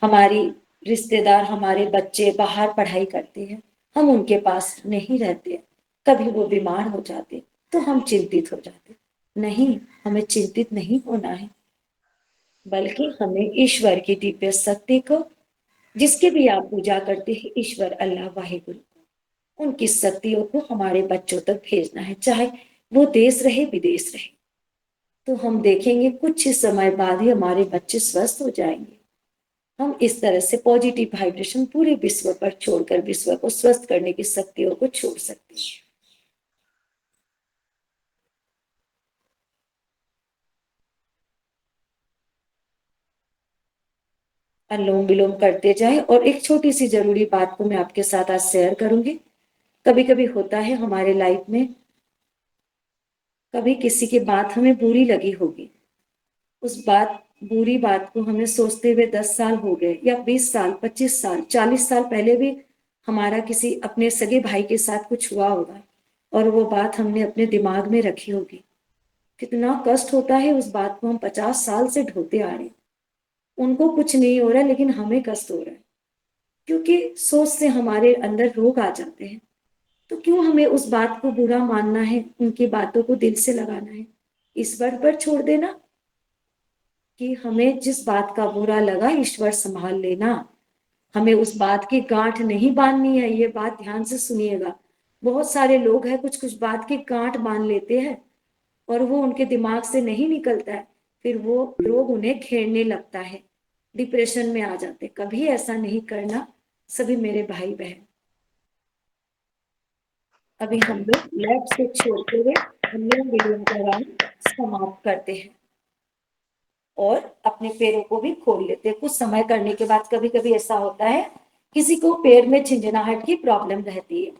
हमारी रिश्तेदार, हमारे बच्चे बाहर पढ़ाई करते हैं, हम उनके पास नहीं रहते, कभी वो बीमार हो जाते तो हम चिंतित हो जाते। नहीं, हमें चिंतित नहीं होना है, बल्कि हमें ईश्वर की दिव्य शक्ति को, जिसकी भी आप पूजा करते हैं, ईश्वर अल्लाह वाहिगुरु, उनकी शक्तियों को हमारे बच्चों तक भेजना है, चाहे वो देश रहे विदेश रहे। तो हम देखेंगे कुछ ही समय बाद ही हमारे बच्चे स्वस्थ हो जाएंगे। हम इस तरह से पॉजिटिव वाइब्रेशन पूरे विश्व पर छोड़कर विश्व को स्वस्थ करने की शक्तियों को छोड़ सकते हैं। अनुलोम विलोम करते जाए। और एक छोटी सी जरूरी बात को मैं आपके साथ आज शेयर करूंगी। कभी कभी होता है हमारे लाइफ में, कभी किसी की बात हमें बुरी लगी होगी, उस बुरी बात को हमें सोचते हुए 10 साल हो गए, या 20 साल, 25 साल, 40 साल पहले भी हमारा किसी अपने सगे भाई के साथ कुछ हुआ होगा और वो बात हमने अपने दिमाग में रखी होगी। कितना कष्ट होता है, उस बात को हम 50 साल से ढोते आ रहे हैं। उनको कुछ नहीं हो रहा है लेकिन हमें कष्ट हो रहा है, क्योंकि सोच से हमारे अंदर रोग आ जाते हैं। तो क्यों हमें उस बात को बुरा मानना है, उनकी बातों को दिल से लगाना है। ईश्वर पर छोड़ देना कि हमें जिस बात का बुरा लगा, ईश्वर संभाल लेना। हमें उस बात की गांठ नहीं बांधनी है। ये बात ध्यान से सुनिएगा। बहुत सारे लोग हैं कुछ कुछ बात की गांठ बांध लेते हैं और वो उनके दिमाग से नहीं निकलता है, फिर वो रोग उन्हें घेरने लगता है, डिप्रेशन में आ जाते। कभी ऐसा नहीं करना सभी मेरे भाई बहन। अभी हम लोग लेफ्ट से छोड़ते हुए अनुलोम विलोम का राउंड समाप्त करते हैं और अपने पैरों को भी खोल लेते हैं। कुछ समय करने के बाद कभी कभी ऐसा होता है, किसी को पैर में झंझनाहट की प्रॉब्लम रहती है,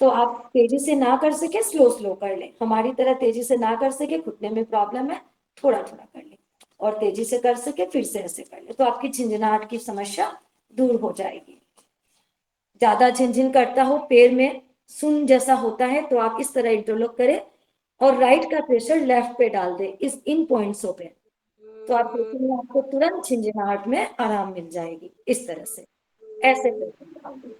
तो आप तेजी से ना कर सके स्लो स्लो कर लें। हमारी तरह तेजी से ना कर सके, घुटने में प्रॉब्लम है, थोड़ा थोड़ा कर लें। और तेजी से कर सके, फिर से ऐसे कर ले, तो आपकी झिंझनाहट की समस्या दूर हो जाएगी। ज्यादा झिनझिन करता हो, पैर में सुन जैसा होता है, तो आप इस तरह इंटरलॉक करें और राइट का प्रेशर लेफ्ट पे डाल दे इन पॉइंट्सों पे, तो आप देखेंगे आपको तुरंत झिंझनाहट में आराम मिल जाएगी। इस तरह से ऐसे करके,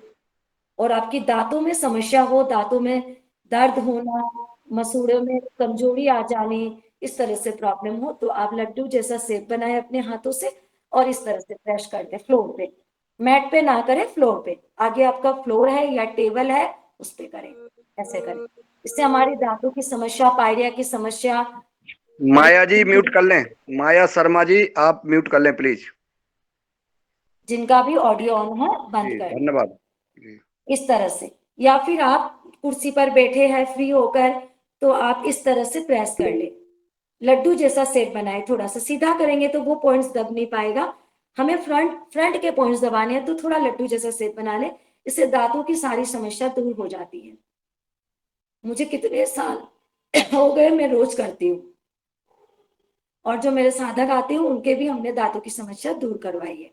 और आपकी दांतों में समस्या हो, दांतों में दर्द होना, मसूड़ों में कमजोरी आ जानी, इस तरह से प्रॉब्लम हो, तो आप लड्डू जैसा शेप बनाए अपने हाथों से और इस तरह से प्रेस कर दे फ्लोर पे, मैट पे ना करें, फ्लोर पे। आगे आपका फ्लोर है या टेबल है, उस पे करें, ऐसे करें। इससे हमारे दांतों की समस्या, पायरिया की समस्या,
माया जी म्यूट कर लें, माया शर्मा जी आप म्यूट कर लें प्लीज।
जिनका भी ऑडियो ऑन है बंद
जी
कर दें।
धन्यवाद जी।
इस तरह से, या फिर आप कुर्सी पर बैठे हैं फ्री होकर, तो आप इस तरह से प्रेस कर ले, लड्डू जैसा शेप बनाए। थोड़ा सा सीधा करेंगे तो वो पॉइंट्स दब नहीं पाएगा, हमें फ्रंट के पॉइंट्स दबाने हैं, तो थोड़ा लड्डू जैसा शेप बना ले, इससे दांतों की सारी समस्या दूर हो जाती है। मुझे कितने साल हो गए, मैं रोज करती हूँ, और जो मेरे साधक आते हैं उनके भी हमने दांतों की समस्या दूर करवाई है।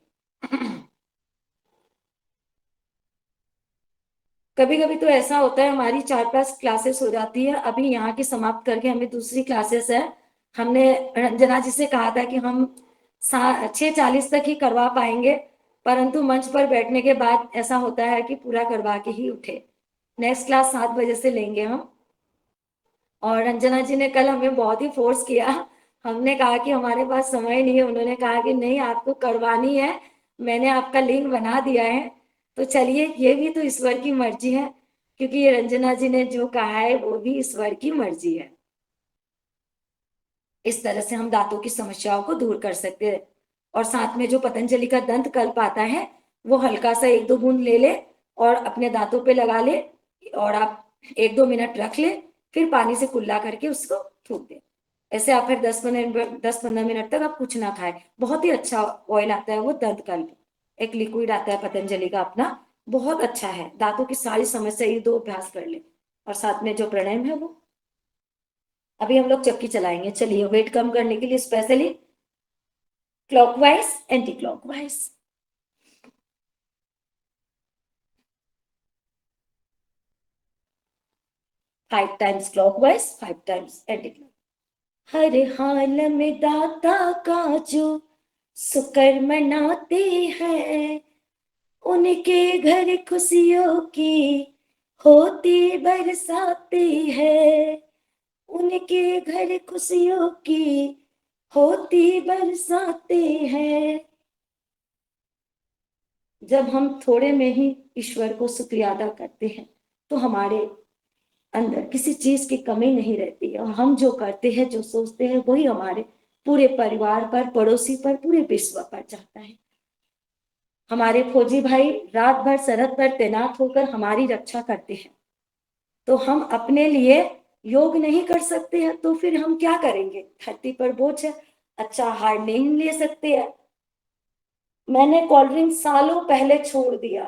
कभी कभी तो ऐसा होता है, हमारी 4-5 क्लासेस हो जाती है, अभी यहाँ की समाप्त करके हमें दूसरी क्लासेस है। हमने रंजना जी से कहा था कि हम 6:40 तक ही करवा पाएंगे, परंतु मंच पर बैठने के बाद ऐसा होता है कि पूरा करवा के ही उठे। नेक्स्ट क्लास 7 बजे से लेंगे हम। और रंजना जी ने कल हमें बहुत ही फोर्स किया, हमने कहा कि हमारे पास समय नहीं है, उन्होंने कहा कि नहीं आपको करवानी है, मैंने आपका लिंक बना दिया है। तो चलिए, ये भी तो ईश्वर की मर्जी है, क्योंकि ये रंजना जी ने जो कहा है वो भी ईश्वर की मर्जी है। इस तरह से हम दांतों की समस्याओं को दूर कर सकते हैं। और साथ में जो पतंजलि का दंत कल्प आता है, वो हल्का सा 1-2 बूंद ले ले और अपने दांतों पे लगा ले, और आप 1-2 मिनट रख ले, फिर पानी से कुल्ला करके उसको थूक दे। ऐसे आप फिर 10-15 मिनट तक आप कुछ ना खाए। बहुत ही अच्छा ऑयल आता है वो दंत कल्प, एक लिक्विड आता है पतंजलि का अपना, बहुत अच्छा है, दांतों की सारी समस्या, ये 2 अभ्यास कर ले, और साथ में जो प्राणायाम है वो। अभी हम लोग चक्की चलाएंगे, चलिए, वेट कम करने के लिए specially clockwise anti clockwise. Five times clockwise, 5 times anti clock. हर हाल में दाता का जो शुक्र मनाते हैं, उनके घर खुशियों की होती बरसाते हैं, उनके घर खुशियों की होती बरसाते हैं। जब हम थोड़े में ही ईश्वर को शुक्रिया अदा करते हैं, तो हमारे अंदर किसी चीज की कमी नहीं रहती है, और हम जो करते हैं, जो सोचते हैं, वही हमारे पूरे परिवार पर, पड़ोसी पर, पूरे विश्व पर जाता है। हमारे फौजी भाई रात भर सरहद पर तैनात होकर हमारी रक्षा करते हैं, तो हम अपने लिए योग नहीं कर सकते हैं, तो फिर हम क्या करेंगे? धरती पर बोझ है, अच्छा आहार नहीं ले सकते हैं। मैंने कोल्ड ड्रिंक सालों पहले छोड़ दिया,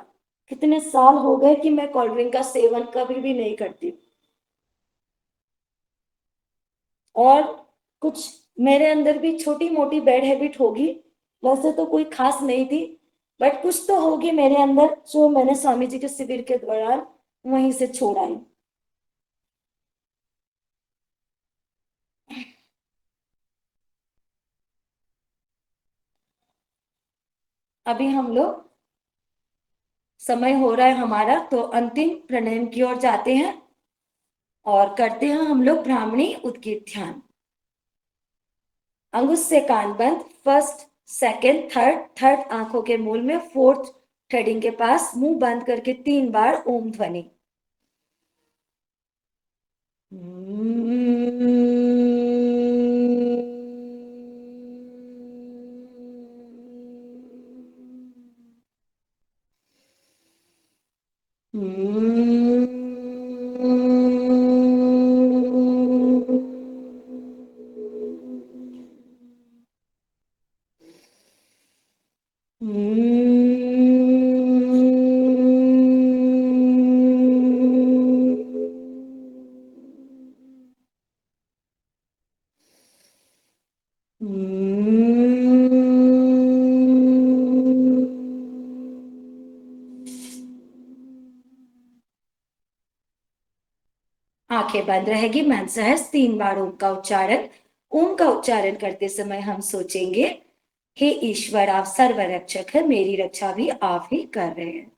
कितने साल हो गए कि मैं कोल्ड ड्रिंक का सेवन कभी भी नहीं करती। और कुछ मेरे अंदर भी छोटी मोटी बैड हैबिट होगी, वैसे तो कोई खास नहीं थी, बट कुछ तो होगी मेरे अंदर, जो मैंने स्वामी जी के शिविर के दौरान वहीं से छोड़ आई। अभी हम लोग, समय हो रहा है हमारा, तो अंतिम प्राणायाम की ओर जाते हैं और करते हैं हम लोग ब्राह्मणी उद्गीत ध्यान। अंगुश से कान बंद, फर्स्ट, सेकंड, थर्ड आंखों के मूल में, फोर्थ थ्रेडिंग के पास, मुंह बंद करके 3 बार ओम ध्वनि। Mm-hmm. आंखें बंद रहेगी। मन सहज 3 बार ओम का उच्चारण करते समय हम सोचेंगे, हे ईश्वर आप सर्वरक्षक है, मेरी रक्षा भी आप ही कर रहे हैं।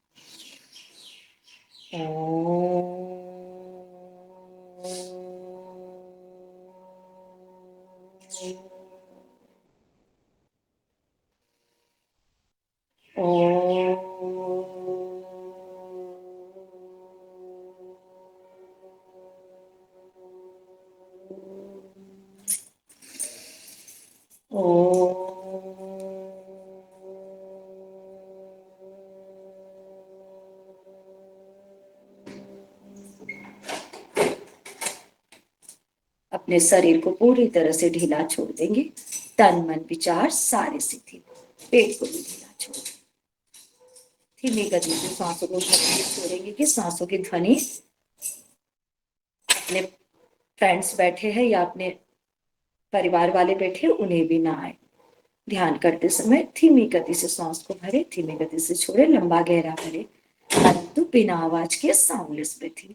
अपने शरीर को पूरी तरह से ढीला छोड़ देंगे। तन मन विचार सारे सिद्धि, पेट को भी ढीला छोड़ देंगे। धीमी गति से सांसों को छोड़ेंगे कि सांसों की ध्वनि अपने फ्रेंड्स बैठे हैं या अपने परिवार वाले बैठे उन्हें भी ना आए। ध्यान करते समय धीमी गति से सांस को भरे, धीमी गति से छोड़े, लंबा गहरा भरे, परंतु बिना आवाज के साउंडलेस ब्रीथिंग।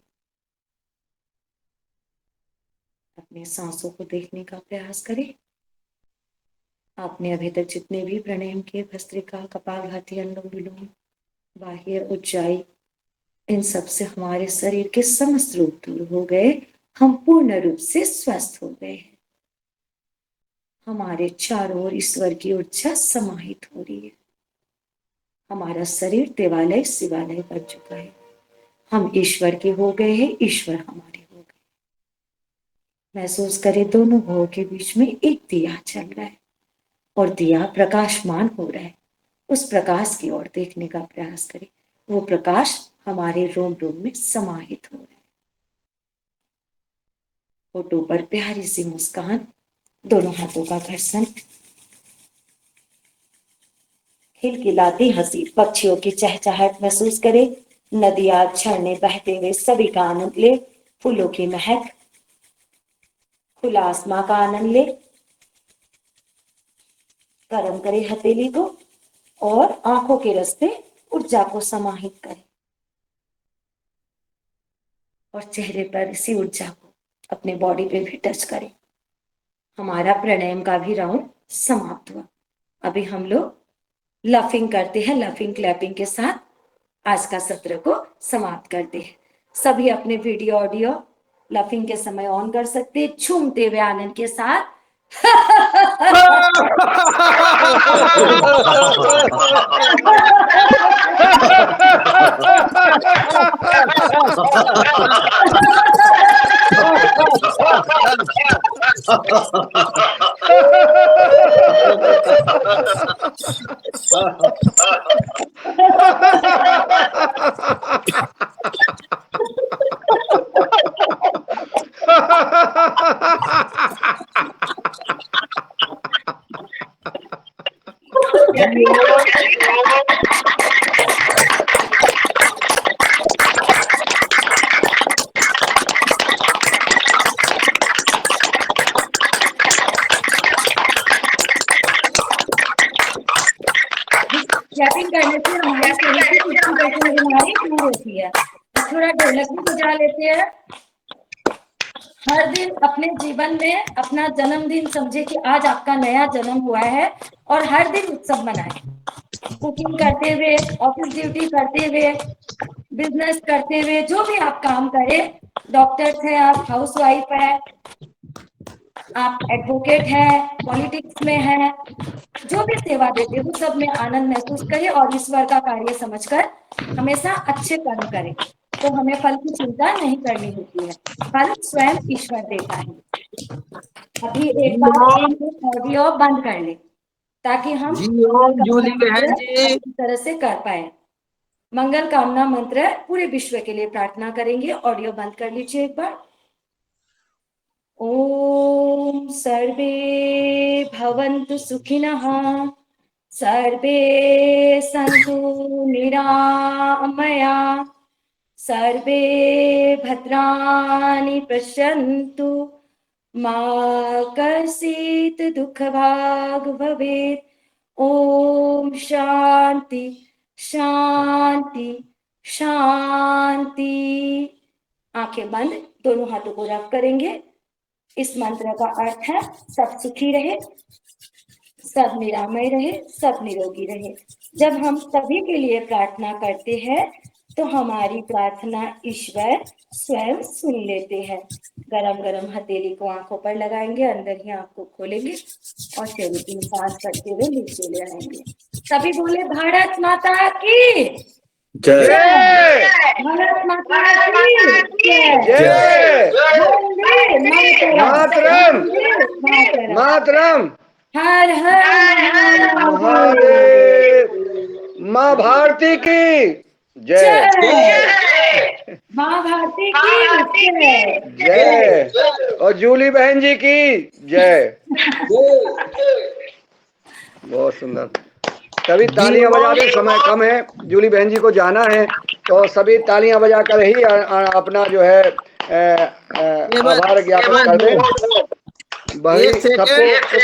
अपने सांसों को देखने का प्रयास करें। आपने अभी तक जितने भी प्राणायाम किए, भस्त्रिका, कपालभाति, अनुलोम विलोम, बाह्य, उज्जाई, इन सब से हमारे शरीर के समस्त रोग दूर हो गए। हम पूर्ण रूप से स्वस्थ हो गए। हमारे चारों ओर ईश्वर की ऊर्जा समाहित हो रही है। हमारा शरीर देवालय शिवालय बन चुका है। हम ईश्वर के हो गए हैं, ईश्वर हमारे हो गए। महसूस करें दोनों भवों के बीच में एक दिया चल रहा है और दिया प्रकाशमान हो रहा है। उस प्रकाश की ओर देखने का प्रयास करें। वो प्रकाश हमारे रोम रोम में समाहित हो रहा है। होठों पर प्यारी सी मुस्कान, दोनों हाथों का घर्षण, खिलखिलाती हंसी, पक्षियों की चहचहाहट महसूस करें। नदियां, झरने बहते हुए सभी का आनंद ले। फूलों की महक, खुला आसमां का आनंद ले। गर्म करें हथेली को और आंखों के रास्ते ऊर्जा को समाहित करें और चेहरे पर इसी ऊर्जा को अपने बॉडी पे भी टच करें। हमारा प्राणायाम का भी राउंड समाप्त हुआ। अभी हम लोग लाफिंग करते हैं। लाफिंग क्लैपिंग के साथ आज का सत्र को समाप्त करते हैं। सभी अपने वीडियो ऑडियो लाफिंग के समय ऑन कर सकते हैं, झूमते हुए आनंद के साथ। क्लैपिंग करने से हमारे शरीर की बीमारी दूर होती है। थोड़ा ढोलक भी बजा लेते हैं। हर दिन अपने जीवन में अपना जन्मदिन समझे कि आज आपका नया जन्म हुआ है और हर दिन उत्सव मनाएं। कुकिंग करते हुए, ऑफिस ड्यूटी करते हुए, बिजनेस करते हुए, जो भी आप काम करें, डॉक्टर है आप, हाउसवाइफ है आप, एडवोकेट है, पॉलिटिक्स में है, जो भी सेवा देते हो सब में आनंद महसूस करें और ईश्वर का कार्य समझकर हमेशा अच्छे कर्म करें। तो हमें फल की चिंता नहीं करनी होती है, फल स्वयं ईश्वर देता है। अभी एक बार ऑडियो बंद कर ले ताकि हम अच्छी तरह से कर पाए। मंगल कामना मंत्र पूरे विश्व के लिए प्रार्थना करेंगे। ऑडियो बंद कर लीजिए एक बार। ओम सर्वे भवन्तु सुखिनः, सर्वे सन्तु निरामया, सर्वे भद्राणि पश्यन्तु, मा कश्चित् दुःखभाग् भवेत्। ओम शांति शांति शांति। आंखें बंद, दोनों हाथों को रख करेंगे। इस मंत्र का अर्थ है सब सुखी रहे, सब निरामय रहे, सब निरोगी रहे। जब हम सभी के लिए प्रार्थना करते हैं तो हमारी प्रार्थना ईश्वर स्वयं सुन लेते हैं। गरम गरम हथेली को आंखों पर लगाएंगे, अंदर ही आंख को खोलेंगे और शरीर की सांस करते हुए नीचे ले आएंगे। सभी बोले भारत माता की
जय
भारत माता की जय।
जय
वंदे
मातरम
मातरम।
मातरम
हर हर
महादेव। माँ भारती की जय
जय। माँ भारती की जय।
जय और जूली बहन जी की जय। बहुत सुंदर। सभी तालियां बजा दें, समय कम है, जूली बहन जी को जाना है, तो सभी तालियां बजा कर ही अपना जो है आभार ज्ञापन कर दें। भाई सबको